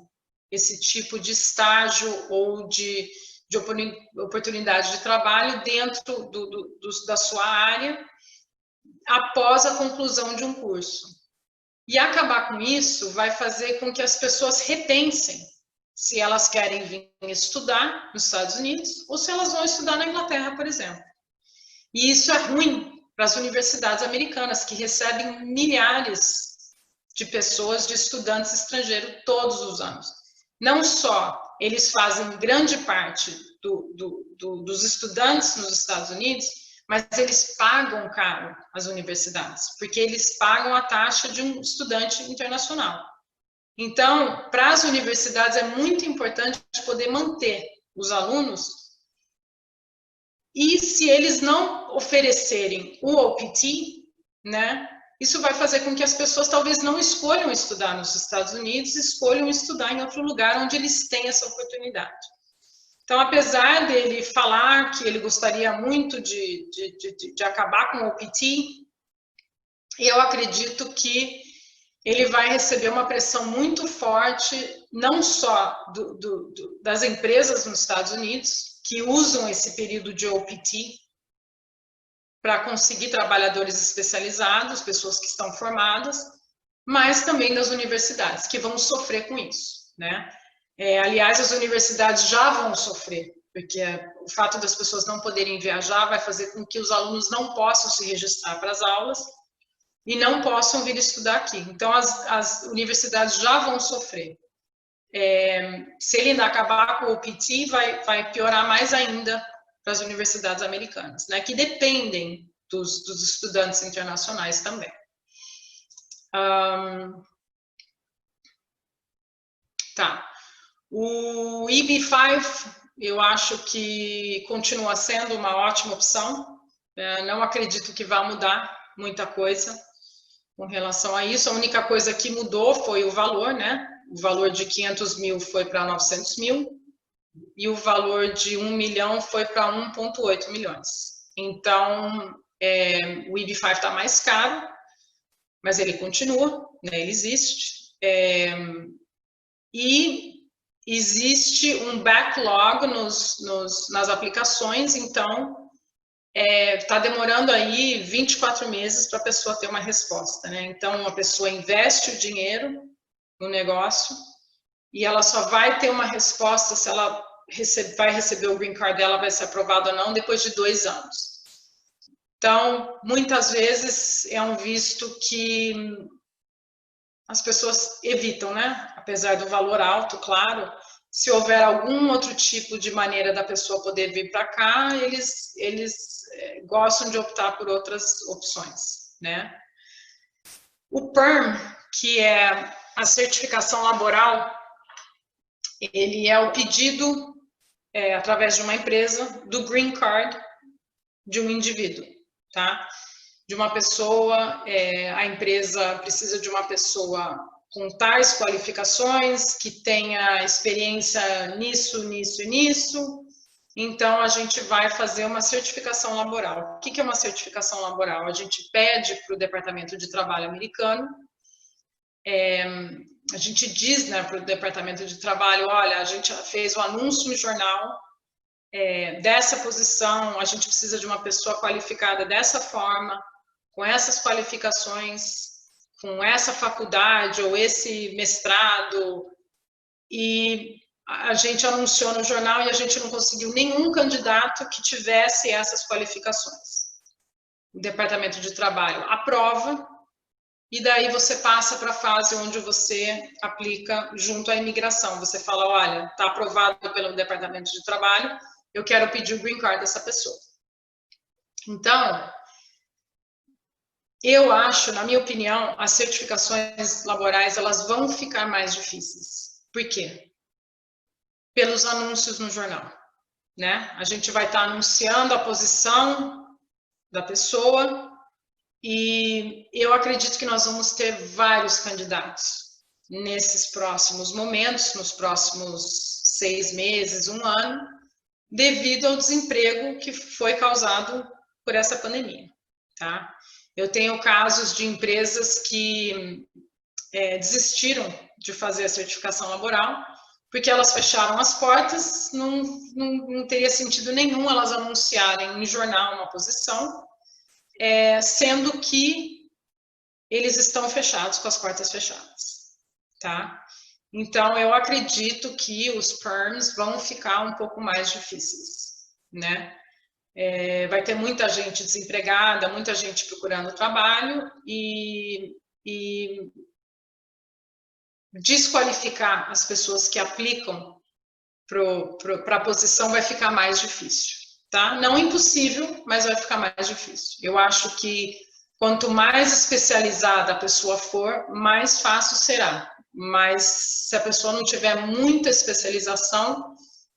esse tipo de estágio ou de oportunidade de trabalho dentro da sua área após a conclusão de um curso. E acabar com isso vai fazer com que as pessoas repensem se elas querem vir estudar nos Estados Unidos ou se elas vão estudar na Inglaterra, por exemplo. E isso é ruim para as universidades americanas, que recebem milhares de pessoas, de estudantes estrangeiros todos os anos. Não só eles fazem grande parte dos estudantes nos Estados Unidos, mas eles pagam caro as universidades, porque eles pagam a taxa de um estudante internacional. Então, para as universidades é muito importante poder manter os alunos, e se eles não oferecerem o OPT, né, isso vai fazer com que as pessoas talvez não escolham estudar nos Estados Unidos, escolham estudar em outro lugar onde eles têm essa oportunidade. Então, apesar dele falar que ele gostaria muito de acabar com o OPT, eu acredito que ele vai receber uma pressão muito forte, não só das empresas nos Estados Unidos, que usam esse período de OPT para conseguir trabalhadores especializados, pessoas que estão formadas, mas também das universidades, que vão sofrer com isso, né? Aliás, as universidades já vão sofrer, porque o fato das pessoas não poderem viajar vai fazer com que os alunos não possam se registrar para as aulas e não possam vir estudar aqui. Então, as universidades já vão sofrer. Se ele ainda acabar com o OPT, vai piorar mais ainda para as universidades americanas, né, que dependem dos estudantes internacionais também. Tá. O EB-5, eu acho que continua sendo uma ótima opção. Não acredito que vá mudar muita coisa com relação a isso. A única coisa que mudou foi o valor, né? O valor de 500 mil foi para 900 mil e o valor de 1 milhão foi para 1,8 milhões. Então, o EB-5 está mais caro, mas ele continua, né? Ele existe. E existe um backlog nas aplicações, então está demorando aí 24 meses para a pessoa ter uma resposta, né? Então, a pessoa investe o dinheiro no negócio e ela só vai ter uma resposta se ela vai receber o green card dela, vai ser aprovado ou não, depois de 2 anos. Então, muitas vezes é um visto que as pessoas evitam, né? Apesar do valor alto, claro. Se houver algum outro tipo de maneira da pessoa poder vir para cá, eles gostam de optar por outras opções, né? O PERM, que é a certificação laboral, ele é o pedido, através de uma empresa, do green card de um indivíduo, tá? De uma pessoa, a empresa precisa de uma pessoa com tais qualificações, que tenha experiência nisso, nisso e nisso. Então, a gente vai fazer uma certificação laboral. O que é uma certificação laboral? A gente pede para o Departamento de Trabalho americano, a gente diz, né, para o Departamento de Trabalho, olha, a gente fez o anúncio no jornal dessa posição, a gente precisa de uma pessoa qualificada dessa forma, com essas qualificações, com essa faculdade ou esse mestrado, e a gente anunciou no jornal e a gente não conseguiu nenhum candidato que tivesse essas qualificações. O Departamento de Trabalho aprova, e daí você passa para a fase onde você aplica junto à imigração. Você fala, olha, está aprovado pelo Departamento de Trabalho, eu quero pedir o green card dessa pessoa. Então, eu acho, na minha opinião, as certificações laborais, elas vão ficar mais difíceis. Por quê? Pelos anúncios no jornal. né? A gente vai estar anunciando a posição da pessoa e eu acredito que nós vamos ter vários candidatos nesses próximos momentos, nos próximos 6 meses, 1 ano, devido ao desemprego que foi causado por essa pandemia, tá? Eu tenho casos de empresas que desistiram de fazer a certificação laboral, porque elas fecharam as portas, não teria sentido nenhum elas anunciarem em jornal uma posição, sendo que eles estão fechados, com as portas fechadas, tá? Então, eu acredito que os PERMs vão ficar um pouco mais difíceis, né? Vai ter muita gente desempregada, muita gente procurando trabalho e desqualificar as pessoas que aplicam para a posição vai ficar mais difícil, tá? Não impossível, mas vai ficar mais difícil. Eu acho que quanto mais especializada a pessoa for, mais fácil será. Mas se a pessoa não tiver muita especialização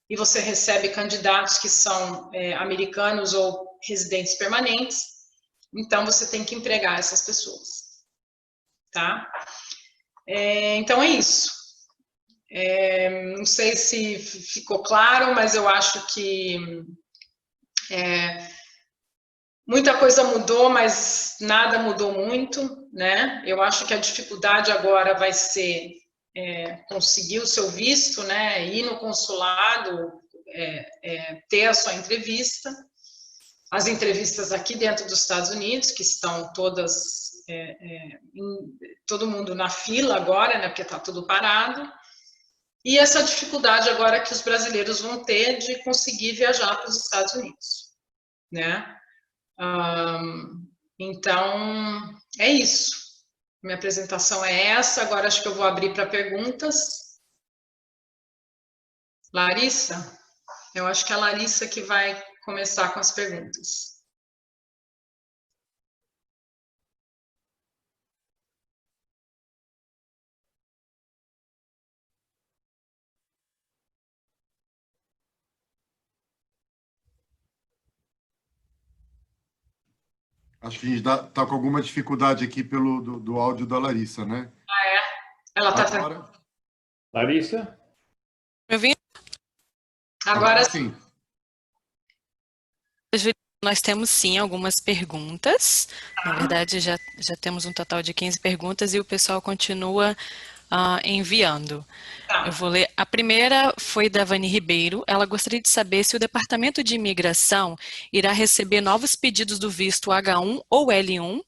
e você recebe candidatos que são americanos ou residentes permanentes, então você tem que empregar essas pessoas, tá? Então é isso. Não sei se ficou claro, mas eu acho que muita coisa mudou, mas nada mudou muito, né? Eu acho que a dificuldade agora vai ser conseguir o seu visto, né? Ir no consulado, ter a sua entrevista. As entrevistas aqui dentro dos Estados Unidos, que estão todas, todo mundo na fila agora, né? Porque está tudo parado. E essa dificuldade agora que os brasileiros vão ter de conseguir viajar para os Estados Unidos, né? Então, é isso. Minha apresentação é essa. Agora acho que eu vou abrir para perguntas. Larissa? Eu acho que é a Larissa que vai começar com as perguntas. Acho que a gente está com alguma dificuldade aqui do áudio da Larissa, né? Ah, é? Ela está... Agora... Larissa? Me ouvindo? Agora sim. Nós temos sim algumas perguntas. Na verdade, já temos um total de 15 perguntas e o pessoal continua enviando. Eu vou ler. A primeira foi da Vani Ribeiro. Ela gostaria de saber se o Departamento de Imigração irá receber novos pedidos do visto H1 ou L1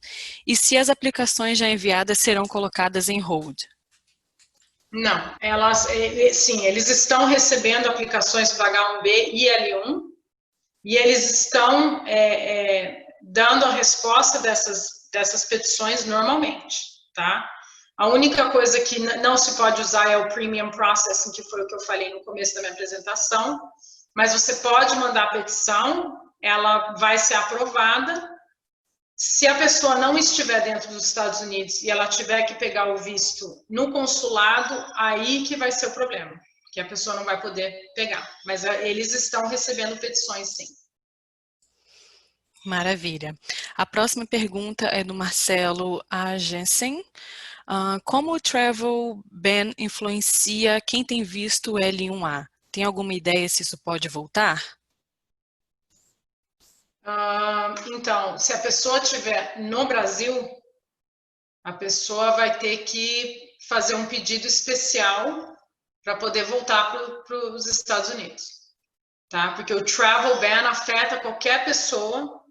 e se as aplicações já enviadas serão colocadas em hold. Não, sim, eles estão recebendo aplicações para H1B e L1 e eles estão dando a resposta dessas petições normalmente, tá? A única coisa que não se pode usar é o Premium Processing, que foi o que eu falei no começo da minha apresentação, mas você pode mandar a petição, ela vai ser aprovada. Se a pessoa não estiver dentro dos Estados Unidos e ela tiver que pegar o visto no consulado, aí que vai ser o problema, que a pessoa não vai poder pegar. Mas eles estão recebendo petições, sim. Maravilha. A próxima pergunta é do Marcelo Agensen. Como o travel ban influencia quem tem visto L1A? Tem alguma ideia se isso pode voltar? Então, se a pessoa estiver no Brasil, a pessoa vai ter que fazer um pedido especial para poder voltar para os Estados Unidos, tá? Porque o travel ban afeta qualquer pessoa,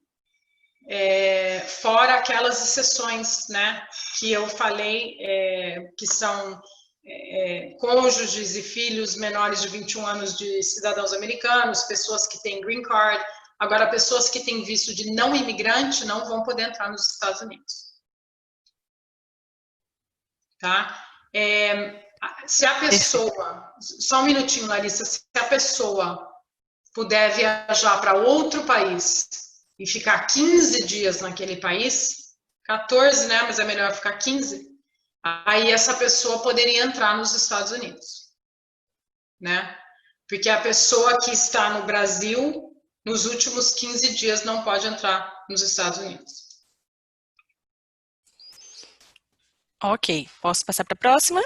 fora aquelas exceções, né, que eu falei, que são cônjuges e filhos menores de 21 anos de cidadãos americanos, pessoas que têm green card. Agora, pessoas que têm visto de não imigrante não vão poder entrar nos Estados Unidos. Tá? Se a pessoa... Só um minutinho, Larissa. Se a pessoa puder viajar para outro país e ficar 15 dias naquele país, 14, né? Mas é melhor ficar 15. Aí essa pessoa poderia entrar nos Estados Unidos, né? porque a pessoa que está no Brasil, nos últimos 15 dias, não pode entrar nos Estados Unidos. Ok, posso passar para a próxima?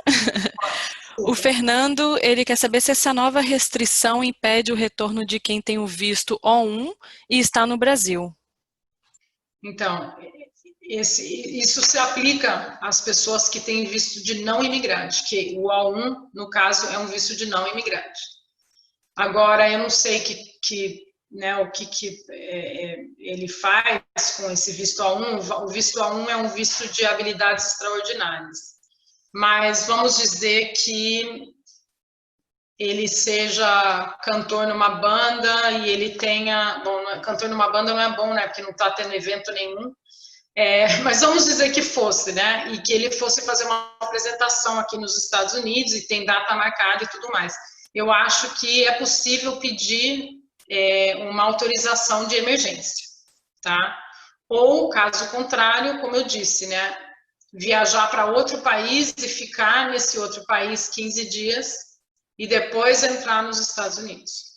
O Fernando, ele quer saber se essa nova restrição impede o retorno de quem tem o visto O1 e está no Brasil. Então, isso se aplica às pessoas que têm visto de não imigrante, que o O1, no caso, é um visto de não imigrante. Agora, eu não sei o que ele faz com esse visto A1. O visto A1 é um visto de habilidades extraordinárias. Mas vamos dizer que ele seja cantor numa banda e ele tenha... Bom, cantor numa banda não é bom, né? Porque não está tendo evento nenhum. Mas vamos dizer que fosse, né? E que ele fosse fazer uma apresentação aqui nos Estados Unidos e tem data marcada e tudo mais. Eu acho que é possível pedir uma autorização de emergência, tá? Ou, caso contrário, como eu disse, né? Viajar para outro país e ficar nesse outro país 15 dias e depois entrar nos Estados Unidos.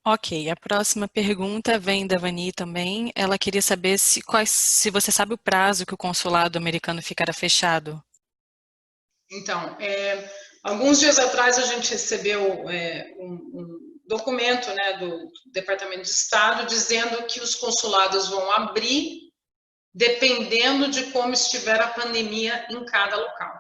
Ok, a próxima pergunta vem da Vani também. Ela queria saber se você sabe o prazo que o consulado americano ficará fechado. Então, alguns dias atrás a gente recebeu um documento, né, do Departamento de Estado dizendo que os consulados vão abrir dependendo de como estiver a pandemia em cada local,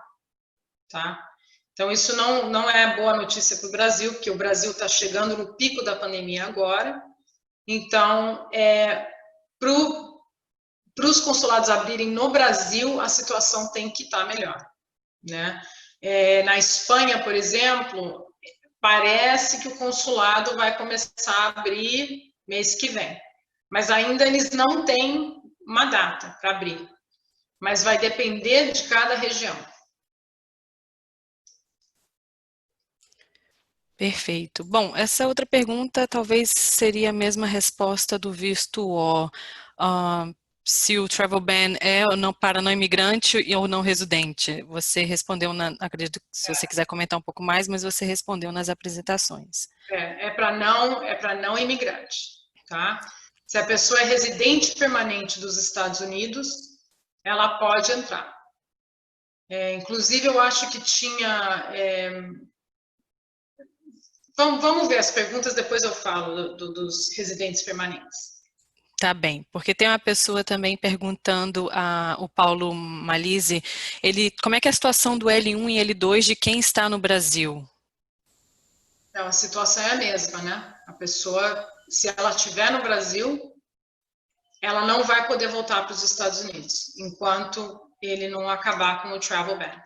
tá? Então, isso não é boa notícia para o Brasil, porque o Brasil está chegando no pico da pandemia agora. Então, para os consulados abrirem no Brasil, a situação tem que estar melhor, né? Na Espanha, por exemplo, parece que o consulado vai começar a abrir mês que vem, mas ainda eles não têm uma data para abrir, mas vai depender de cada região. Perfeito. Bom, essa outra pergunta talvez seria a mesma resposta do visto O. Se o travel ban é ou não para não imigrante ou não residente. Você respondeu, acredito que se você quiser comentar um pouco mais, mas você respondeu nas apresentações. É para não imigrante, tá? Se a pessoa é residente permanente dos Estados Unidos, ela pode entrar. Inclusive, eu acho que tinha... Vamos ver as perguntas, depois eu falo dos residentes permanentes. Tá bem, porque tem uma pessoa também perguntando, o Paulo Malise, como é que é a situação do L1 e L2 de quem está no Brasil? Então, a situação é a mesma, né? A pessoa, se ela estiver no Brasil, ela não vai poder voltar para os Estados Unidos, enquanto ele não acabar com o travel ban.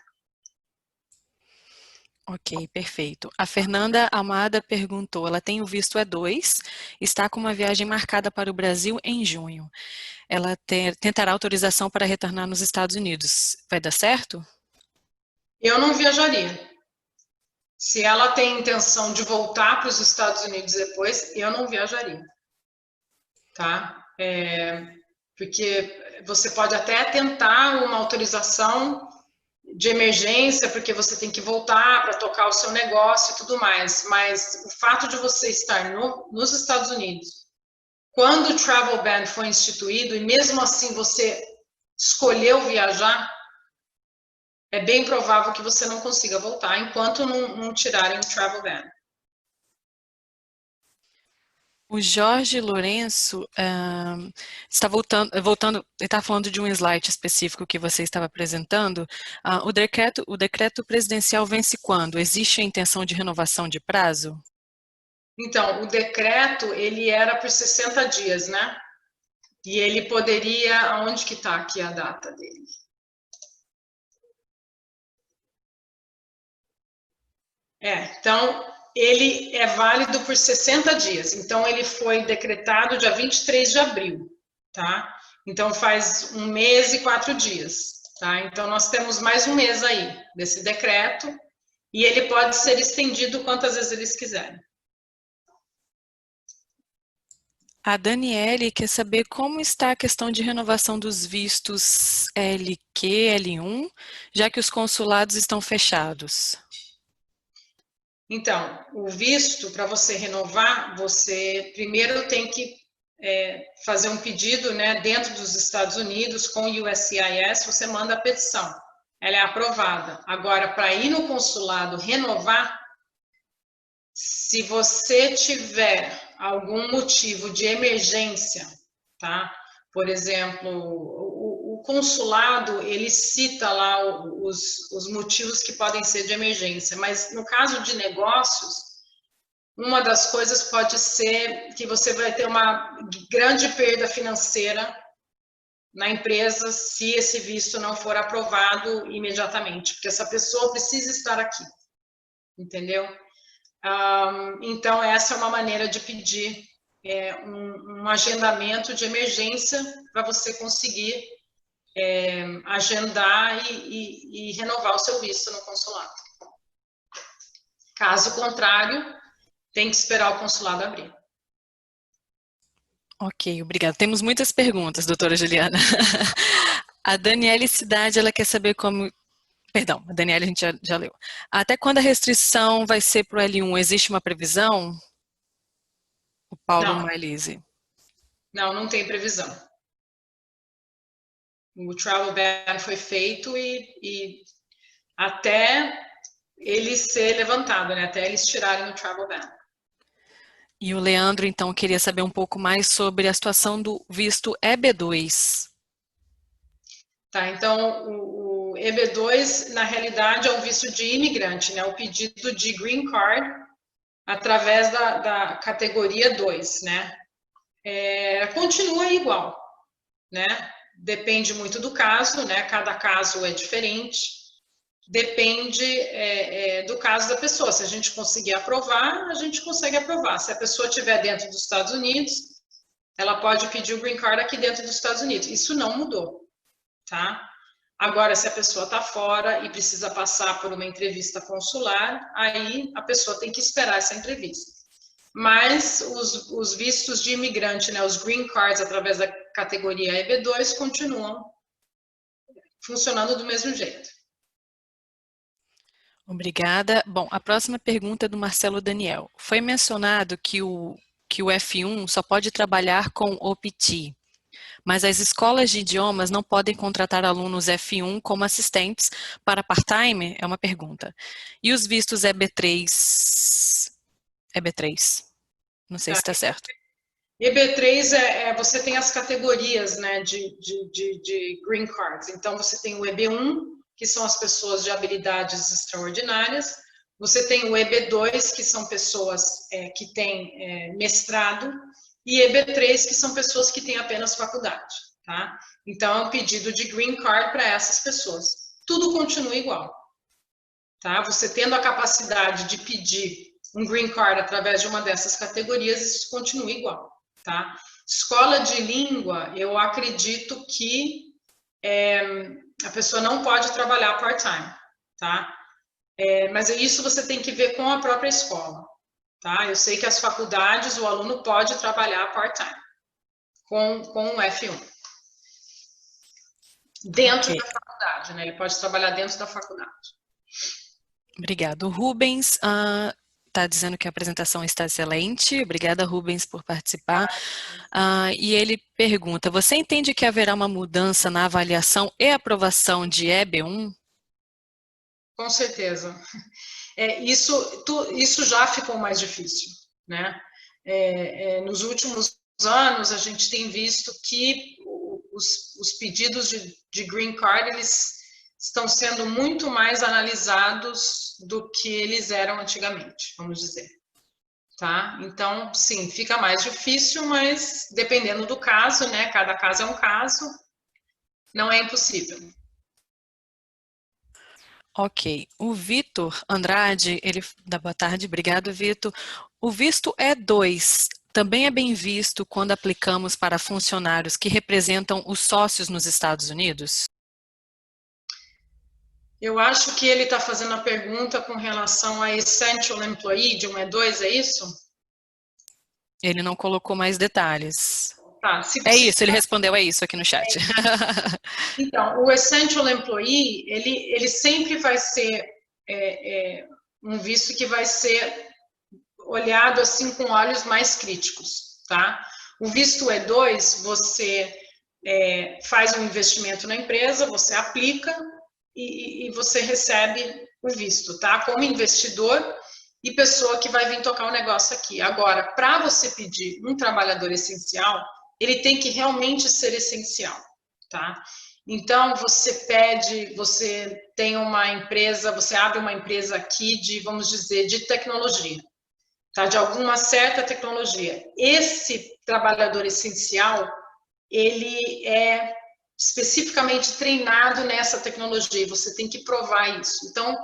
Ok, perfeito. A Fernanda Amada perguntou, ela tem o visto E2, está com uma viagem marcada para o Brasil em junho. Ela tentará autorização para retornar nos Estados Unidos. Vai dar certo? Eu não viajaria. Se ela tem intenção de voltar para os Estados Unidos depois, eu não viajaria, tá? Porque você pode até tentar uma autorização de emergência, porque você tem que voltar para tocar o seu negócio e tudo mais, mas o fato de você estar nos Estados Unidos, quando o travel ban foi instituído, e mesmo assim você escolheu viajar, é bem provável que você não consiga voltar enquanto não tirarem o travel ban. O Jorge Lourenço está voltando, ele está falando de um slide específico que você estava apresentando. O decreto presidencial vence quando? Existe a intenção de renovação de prazo? Então, o decreto, ele era por 60 dias, né? E ele poderia... Aonde que está aqui a data dele? Então, ele é válido por 60 dias. Então, ele foi decretado dia 23 de abril, tá? Então, faz 1 mês e 4 dias, tá? Então, nós temos mais 1 mês aí desse decreto e ele pode ser estendido quantas vezes eles quiserem. A Daniele quer saber como está a questão de renovação dos vistos LQ, L1, já que os consulados estão fechados. Então, o visto, para você renovar, você primeiro tem que fazer um pedido, né, dentro dos Estados Unidos, com o USCIS, você manda a petição. Ela é aprovada. Agora, para ir no consulado renovar, se você tiver algum motivo de emergência, tá? Por exemplo, o consulado, ele cita lá os motivos que podem ser de emergência, mas no caso de negócios, uma das coisas pode ser que você vai ter uma grande perda financeira na empresa se esse visto não for aprovado imediatamente, porque essa pessoa precisa estar aqui, entendeu? Então, essa é uma maneira de pedir um agendamento de emergência para você conseguir agendar e renovar o seu visto no consulado. Caso contrário, tem que esperar o consulado abrir. Ok, obrigada. Temos muitas perguntas, doutora Juliana. A Daniele Cidade, ela quer saber como... Perdão, a Daniele a gente já leu. Até quando a restrição vai ser para o L1? Existe uma previsão? O Paulo Mailise. Não tem previsão. O travel ban foi feito e até ele ser levantado, né? Até eles tirarem o travel ban. E o Leandro, então, queria saber um pouco mais sobre a situação do visto EB2. Tá, então o EB2, na realidade, é um visto de imigrante, né? O pedido de green card através da categoria 2, né? Continua igual, né? Depende muito do caso, né? Cada caso é diferente. Depende do caso da pessoa. Se a gente conseguir aprovar, a gente consegue aprovar. Se a pessoa estiver dentro dos Estados Unidos, ela pode pedir o green card aqui dentro dos Estados Unidos. Isso não mudou, tá? Agora, se a pessoa está fora e precisa passar por uma entrevista consular, aí a pessoa tem que esperar essa entrevista. Mas os vistos de imigrante, né, os green cards através da categoria EB2 continuam funcionando do mesmo jeito. Obrigada. Bom, a próxima pergunta é do Marcelo Daniel. Foi mencionado que o F1 só pode trabalhar com OPT, mas as escolas de idiomas não podem contratar alunos F1 como assistentes para part-time? É uma pergunta. E os vistos EB3? Não sei se está certo. EB3 você tem as categorias, né, de green cards. Então, você tem o EB1, que são as pessoas de habilidades extraordinárias. Você tem o EB2, que são pessoas que têm mestrado. E EB3, que são pessoas que têm apenas faculdade, tá? Então, é um pedido de green card para essas pessoas. Tudo continua igual, tá? Você tendo a capacidade de pedir um green card através de uma dessas categorias, isso continua igual, tá? Escola de língua, eu acredito que a pessoa não pode trabalhar part-time, tá? Mas isso você tem que ver com a própria escola. Tá? Eu sei que as faculdades, o aluno pode trabalhar part-time com o F1. Dentro da faculdade, né? Ele pode trabalhar dentro da faculdade. Obrigado. O Rubens está dizendo que a apresentação está excelente. Obrigada, Rubens, por participar. E ele pergunta, você entende que haverá uma mudança na avaliação e aprovação de EB1? Com certeza. Isso já ficou mais difícil, né? Nos últimos anos, a gente tem visto que os pedidos de green card, eles estão sendo muito mais analisados do que eles eram antigamente, vamos dizer. Tá? Então, sim, fica mais difícil, mas dependendo do caso, né? Cada caso é um caso, não é impossível. Ok. O Vitor Andrade, ele dá boa tarde, obrigado, Vitor. O visto E2 também é bem visto quando aplicamos para funcionários que representam os sócios nos Estados Unidos? Eu acho que ele está fazendo a pergunta com relação a Essential Employee de um E2, é isso? Ele não colocou mais detalhes. Tá, é isso, ele respondeu, é isso aqui no chat. Então, o Essential Employee, ele sempre vai ser um visto que vai ser olhado assim com olhos mais críticos, tá? O visto E2, você faz um investimento na empresa, você aplica e você recebe o visto, tá? Como investidor e pessoa que vai vir tocar o negócio aqui. Agora, para você pedir um trabalhador essencial, ele tem que realmente ser essencial, tá? Então, você tem uma empresa, você abre uma empresa aqui de, vamos dizer, de tecnologia, tá? De alguma certa tecnologia. Esse trabalhador essencial, ele é especificamente treinado nessa tecnologia, você tem que provar isso. Então,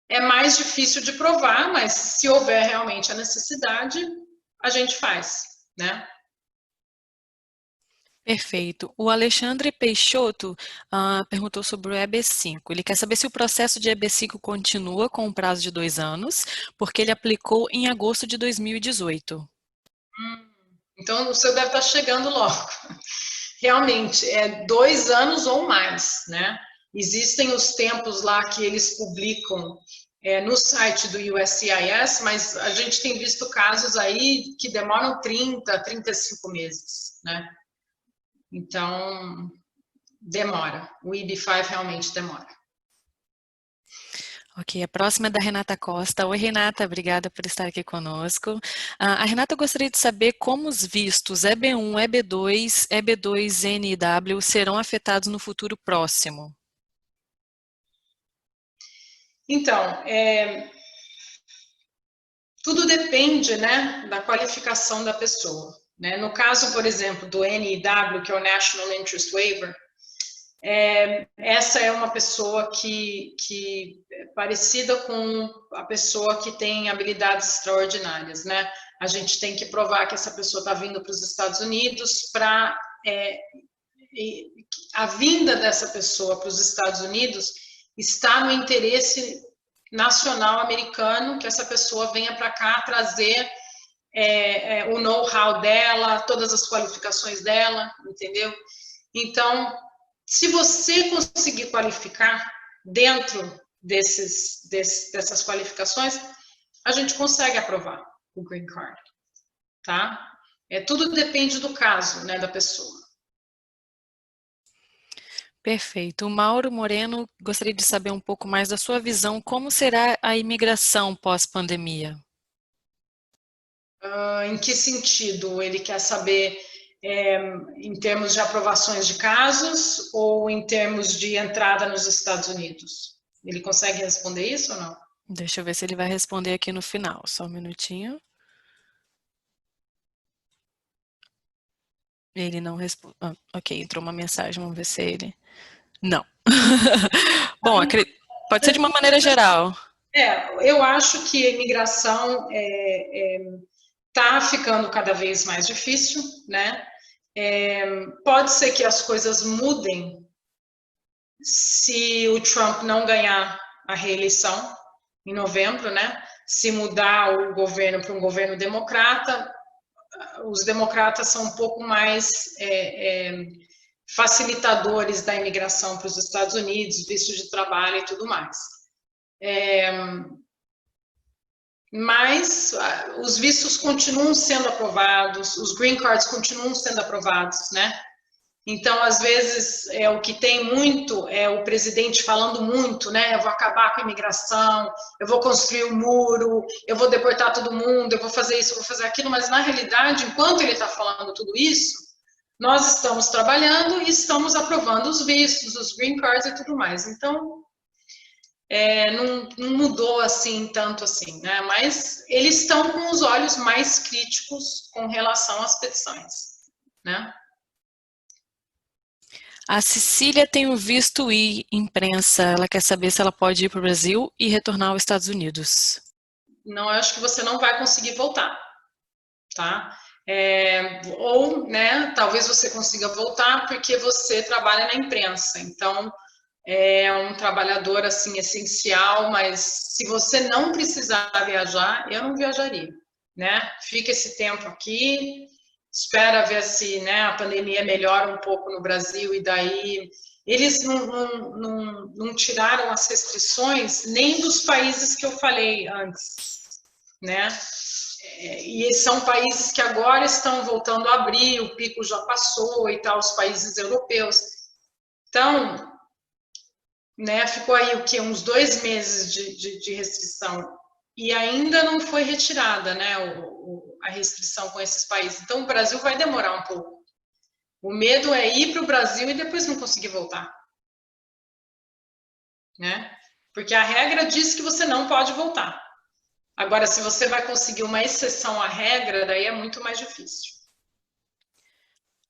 é mais difícil de provar, mas se houver realmente a necessidade, a gente faz, né? Perfeito. O Alexandre Peixoto perguntou sobre o EB5. Ele quer saber se o processo de EB5 continua com o prazo de 2 anos, porque ele aplicou em agosto de 2018. Então, o seu deve estar chegando logo. Realmente, é 2 anos ou mais, né? Existem os tempos lá que eles publicam no site do USCIS, mas a gente tem visto casos aí que demoram 30, 35 meses, né? Então, demora. O EB5 realmente demora. Ok, a próxima é da Renata Costa. Oi, Renata, obrigada por estar aqui conosco. A Renata gostaria de saber como os vistos EB1, EB2, EB2NW serão afetados no futuro próximo. Então, tudo depende, né, da qualificação da pessoa, né? No caso, por exemplo, do NIW, que é o National Interest Waiver, essa é uma pessoa que é parecida com a pessoa que tem habilidades extraordinárias, né? A gente tem que provar que essa pessoa está vindo para os Estados Unidos para a vinda dessa pessoa para os Estados Unidos está no interesse nacional americano, que essa pessoa venha para cá trazer o know-how dela, todas as qualificações dela, entendeu? Então, se você conseguir qualificar dentro dessas qualificações, a gente consegue aprovar o Green Card, tá? Tudo depende do caso, né, da pessoa. Perfeito. O Mauro Moreno gostaria de saber um pouco mais da sua visão, como será a imigração pós-pandemia? Em que sentido? Ele quer saber em termos de aprovações de casos ou em termos de entrada nos Estados Unidos? Ele consegue responder isso ou não? Deixa eu ver se ele vai responder aqui no final. Só um minutinho. Ele não responde. Ok, entrou uma mensagem, vamos ver se é ele. Não. Bom, pode ser de uma maneira geral. Eu acho que a imigração está ficando cada vez mais difícil, né? Pode ser que as coisas mudem se o Trump não ganhar a reeleição em novembro, né? Se mudar o governo para um governo democrata, os democratas são um pouco mais facilitadores da imigração para os Estados Unidos, visto de trabalho e tudo mais. Mas os vistos continuam sendo aprovados, os green cards continuam sendo aprovados, né? Então, às vezes, o que tem muito é o presidente falando muito, né? Eu vou acabar com a imigração, eu vou construir um muro, eu vou deportar todo mundo, eu vou fazer isso, eu vou fazer aquilo, mas na realidade, enquanto ele está falando tudo isso, nós estamos trabalhando e estamos aprovando os vistos, os green cards e tudo mais. Então, não mudou assim, tanto assim, né? Mas eles estão com os olhos mais críticos com relação às petições, né? A Cecília tem o visto I, imprensa. Ela quer saber se ela pode ir para o Brasil e retornar aos Estados Unidos. Não, eu acho que você não vai conseguir voltar, tá? Ou, né, talvez você consiga voltar porque você trabalha na imprensa, então é um trabalhador, assim, essencial, mas se você não precisar viajar, eu não viajaria, né? Fica esse tempo aqui, espera ver se, né, a pandemia melhora um pouco no Brasil e daí eles não tiraram as restrições nem dos países que eu falei antes, né? E são países que agora estão voltando a abrir, o pico já passou e tal, os países europeus. Então, né, ficou aí o quê? Uns 2 meses de restrição e ainda não foi retirada, né, a restrição com esses países. Então, o Brasil vai demorar um pouco. O medo é ir para o Brasil e depois não conseguir voltar, né? Porque a regra diz que você não pode voltar. Agora, se você vai conseguir uma exceção à regra, daí é muito mais difícil.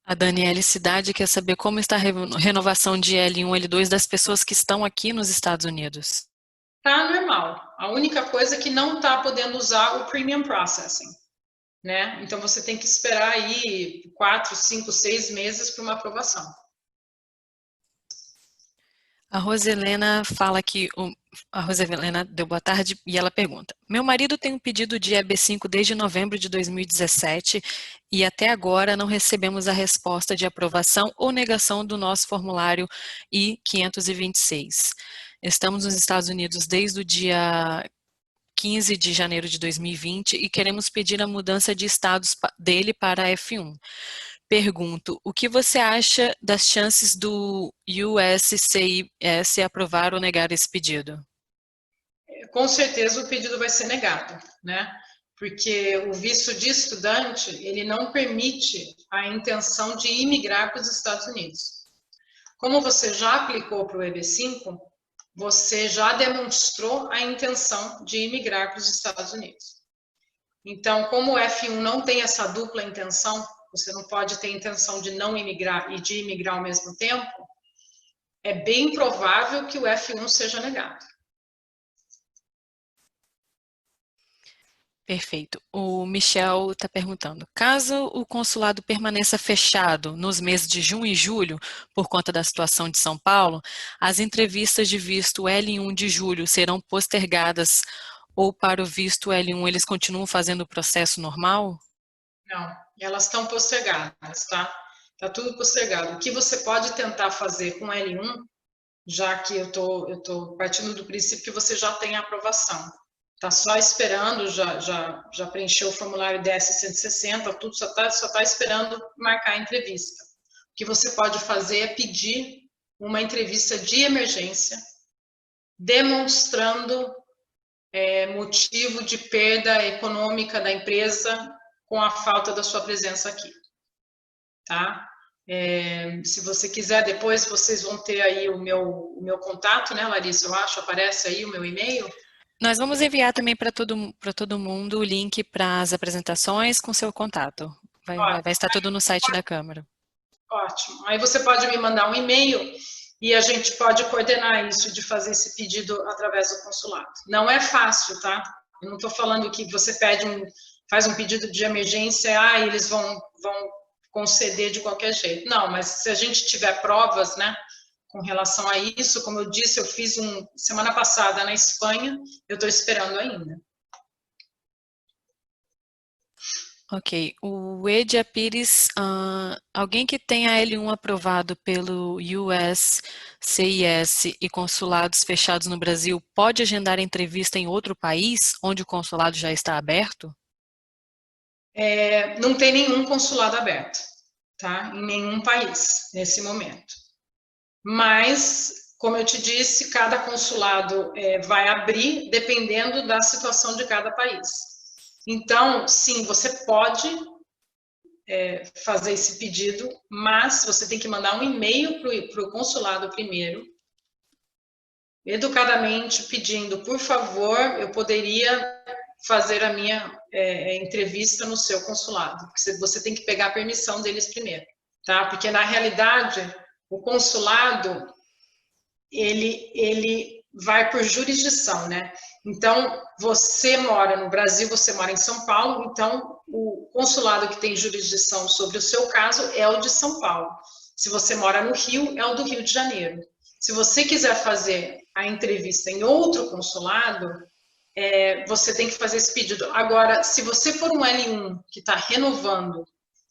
A Daniele Cidade quer saber como está a renovação de L1, L2 das pessoas que estão aqui nos Estados Unidos. Tá normal. A única coisa é que não está podendo usar o Premium Processing, né? Então, você tem que esperar aí 4, 5, 6 meses para uma aprovação. A Roselena fala que a Roselena deu boa tarde e ela pergunta: meu marido tem um pedido de EB5 desde novembro de 2017 e até agora não recebemos a resposta de aprovação ou negação do nosso formulário I-526. Estamos nos Estados Unidos desde o dia 15 de janeiro de 2020 e queremos pedir a mudança de status dele para F1. Pergunto, o que você acha das chances do USCIS aprovar ou negar esse pedido? Com certeza o pedido vai ser negado, né? Porque o visto de estudante, ele não permite a intenção de imigrar para os Estados Unidos. Como você já aplicou para o EB5, você já demonstrou a intenção de imigrar para os Estados Unidos. Então, como o F1 não tem essa dupla intenção, você não pode ter intenção de não imigrar e de imigrar ao mesmo tempo, é bem provável que o F1 seja negado. Perfeito. O Michel está perguntando, caso o consulado permaneça fechado nos meses de junho e julho, por conta da situação de São Paulo, as entrevistas de visto L1 de julho serão postergadas ou para o visto L1 eles continuam fazendo o processo normal? Não, elas estão postergadas, tá? Tá tudo postergado. O que você pode tentar fazer com L1, já que eu tô partindo do princípio que você já tem a aprovação. Tá só esperando, já preencheu o formulário DS-160, tudo só tá esperando marcar a entrevista. O que você pode fazer é pedir uma entrevista de emergência, demonstrando motivo de perda econômica da empresa com a falta da sua presença aqui, tá? Se você quiser, depois vocês vão ter aí o meu contato, né, Larissa? Eu acho, aparece aí o meu e-mail. Nós vamos enviar também para todo mundo o link para as apresentações com seu contato. Vai estar tudo no site da Câmara. Ótimo. Aí você pode me mandar um e-mail e a gente pode coordenar isso de fazer esse pedido através do consulado. Não é fácil, tá? Eu não estou falando que você faz um pedido de emergência, e eles vão conceder de qualquer jeito. Não, mas se a gente tiver provas, né, com relação a isso, como eu disse, eu fiz semana passada na Espanha, eu estou esperando ainda. Ok, o Edia Pires, alguém que tenha L1 aprovado pelo USCIS e consulados fechados no Brasil, pode agendar entrevista em outro país, onde o consulado já está aberto? Não tem nenhum consulado aberto, tá? Em nenhum país, nesse momento. Mas, como eu te disse, cada consulado vai abrir dependendo da situação de cada país. Então, sim, você pode fazer esse pedido, mas você tem que mandar um e-mail para o consulado primeiro, educadamente pedindo, por favor, eu poderia fazer a minha entrevista no seu consulado. Porque você tem que pegar a permissão deles primeiro, tá? Porque, na realidade, o consulado, ele vai por jurisdição, né? Então, você mora no Brasil, você mora em São Paulo, então o consulado que tem jurisdição sobre o seu caso é o de São Paulo. Se você mora no Rio, é o do Rio de Janeiro. Se você quiser fazer a entrevista em outro consulado, você tem que fazer esse pedido. Agora, se você for um L1 que está renovando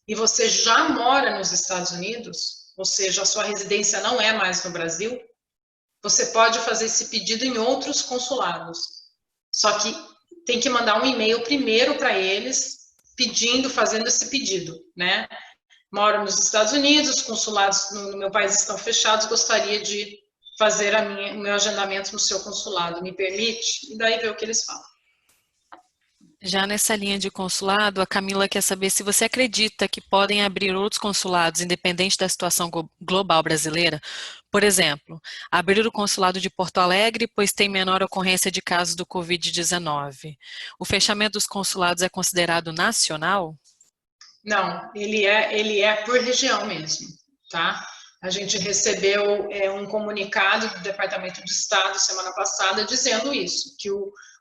e você já mora nos Estados Unidos, ou seja, a sua residência não é mais no Brasil, você pode fazer esse pedido em outros consulados. Só que tem que mandar um e-mail primeiro para eles, fazendo esse pedido, né? Moro nos Estados Unidos, os consulados no meu país estão fechados, gostaria de fazer o meu agendamento no seu consulado, me permite? E daí ver o que eles falam. Já nessa linha de consulado, a Camila quer saber se você acredita que podem abrir outros consulados, independente da situação global brasileira. Por exemplo, abrir o consulado de Porto Alegre, pois tem menor ocorrência de casos do Covid-19. O fechamento dos consulados é considerado nacional? Não, ele é por região mesmo, tá? A gente recebeu um comunicado do Departamento de Estado semana passada dizendo isso, que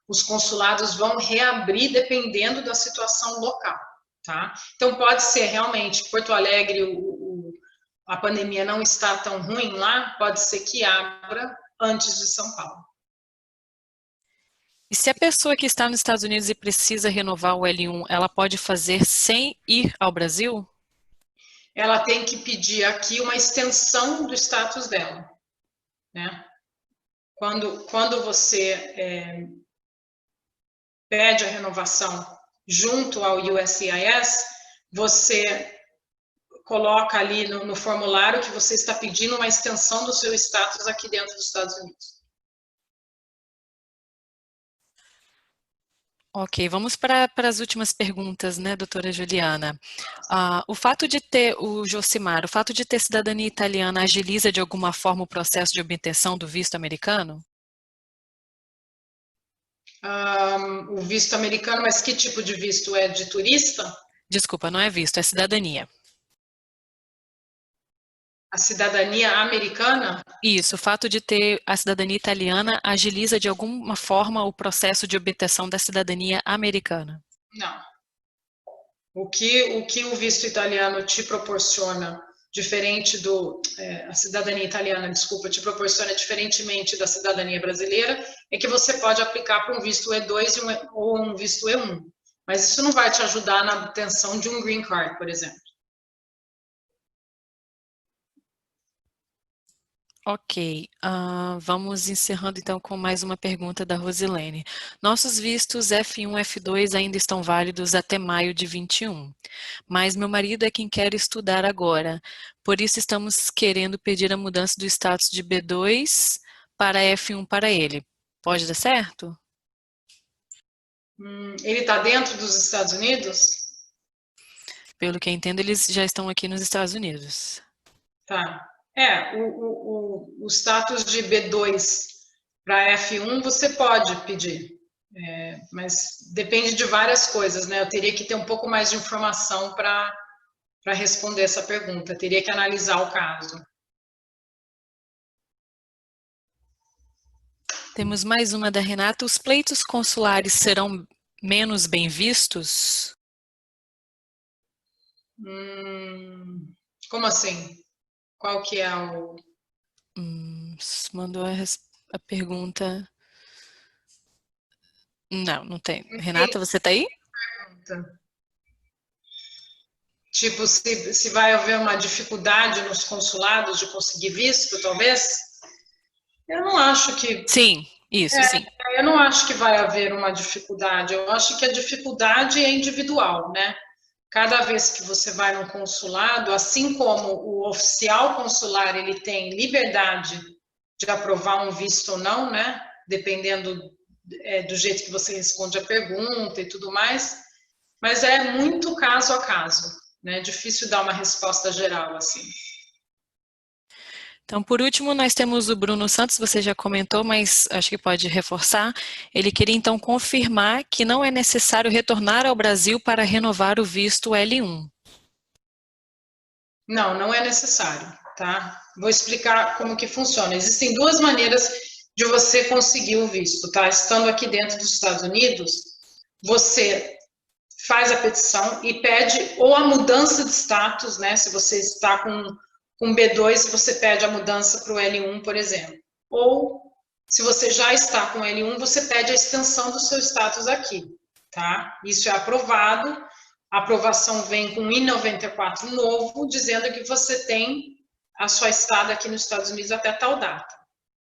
os consulados vão reabrir dependendo da situação local, tá? Então, pode ser realmente Porto Alegre, a pandemia não está tão ruim lá, pode ser que abra antes de São Paulo. E se a pessoa que está nos Estados Unidos e precisa renovar o L1, ela pode fazer sem ir ao Brasil? Ela tem que pedir aqui uma extensão do status dela, né? Quando você pede a renovação junto ao USCIS, você coloca ali no formulário que você está pedindo uma extensão do seu status aqui dentro dos Estados Unidos. Ok, vamos para as últimas perguntas, né, doutora Juliana? O fato de ter o fato de ter cidadania italiana agiliza de alguma forma o processo de obtenção do visto americano? O visto americano, mas que tipo de visto? É de turista? Desculpa, não é visto, é cidadania. A cidadania americana? Isso, o fato de ter a cidadania italiana agiliza de alguma forma o processo de obtenção da cidadania americana? Não. O que o visto italiano te proporciona, diferente a cidadania italiana, desculpa, te proporciona diferentemente da cidadania brasileira, é que você pode aplicar para um visto E2 ou um visto E1. Mas isso não vai te ajudar na obtenção de um green card, por exemplo. Ok, vamos encerrando então com mais uma pergunta da Rosilene. Nossos vistos F1 e F2 ainda estão válidos até maio de 21, mas meu marido é quem quer estudar agora, por isso estamos querendo pedir a mudança do status de B2 para F1 para ele. Pode dar certo? Ele está dentro dos Estados Unidos? Pelo que eu entendo, eles já estão aqui nos Estados Unidos. Tá. O status de B2 para F1 você pode pedir, mas depende de várias coisas, né? Eu teria que ter um pouco mais de informação para responder essa pergunta, teria que analisar o caso. Temos mais uma da Renata. Os pleitos consulares serão menos bem vistos? Como assim? Qual que é o... Mandou a pergunta... Não tem. Renata, você está aí? Tipo, se vai haver uma dificuldade nos consulados de conseguir visto, talvez? Eu não acho que... Sim, isso, sim. Eu não acho que vai haver uma dificuldade. Eu acho que a dificuldade é individual, né? Cada vez que você vai num consulado, assim como o oficial consular ele tem liberdade de aprovar um visto ou não, né? Dependendo do jeito que você responde a pergunta e tudo mais, mas é muito caso a caso, né? Difícil dar uma resposta geral assim. Então, por último, nós temos o Bruno Santos, você já comentou, mas acho que pode reforçar. Ele queria, então, confirmar que não é necessário retornar ao Brasil para renovar o visto L1. Não é necessário, tá? Vou explicar como que funciona. Existem duas maneiras de você conseguir o visto, tá? Estando aqui dentro dos Estados Unidos, você faz a petição e pede ou a mudança de status, né? Se você está com B2, você pede a mudança para o L1, por exemplo. Ou, se você já está com L1, você pede a extensão do seu status aqui, tá? Isso é aprovado, a aprovação vem com I-94 novo, dizendo que você tem a sua estada aqui nos Estados Unidos até tal data,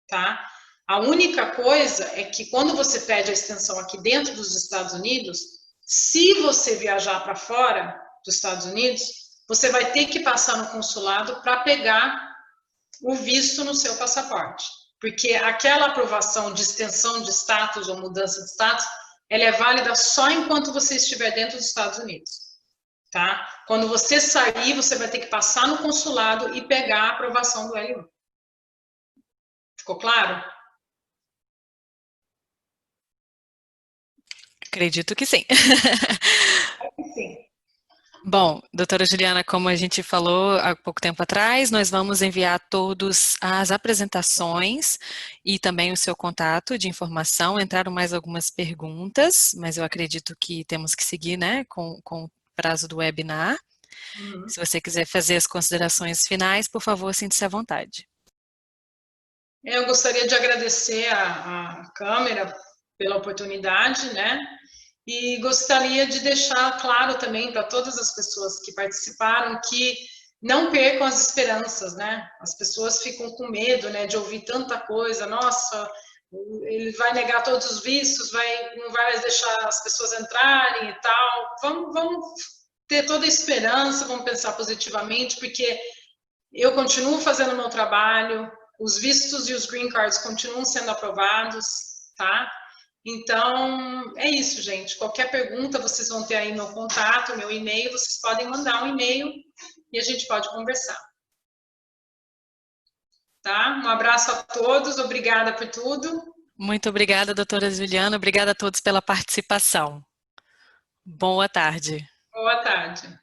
tá? A única coisa é que quando você pede a extensão aqui dentro dos Estados Unidos, se você viajar para fora dos Estados Unidos, você vai ter que passar no consulado para pegar o visto no seu passaporte. Porque aquela aprovação de extensão de status ou mudança de status, ela é válida só enquanto você estiver dentro dos Estados Unidos, tá? Quando você sair, você vai ter que passar no consulado e pegar a aprovação do L1. Ficou claro? Acredito que sim. Sim. Bom, doutora Juliana, como a gente falou há pouco tempo atrás, nós vamos enviar todas as apresentações e também o seu contato de informação. Entraram mais algumas perguntas, mas eu acredito que temos que seguir, né, com o prazo do webinar. Se você quiser fazer as considerações finais, por favor, sinta-se à vontade. Eu gostaria de agradecer a Câmara pela oportunidade, né? E gostaria de deixar claro também para todas as pessoas que participaram que não percam as esperanças, né? As pessoas ficam com medo, né, de ouvir tanta coisa. Nossa, ele vai negar todos os vistos, não vai mais deixar as pessoas entrarem e tal. Vamos ter toda a esperança, vamos pensar positivamente, porque eu continuo fazendo o meu trabalho, os vistos e os green cards continuam sendo aprovados, tá? Então, é isso, gente. Qualquer pergunta, vocês vão ter aí meu contato, meu e-mail, vocês podem mandar um e-mail e a gente pode conversar. Tá? Um abraço a todos, obrigada por tudo. Muito obrigada, doutora Juliana, obrigada a todos pela participação. Boa tarde. Boa tarde.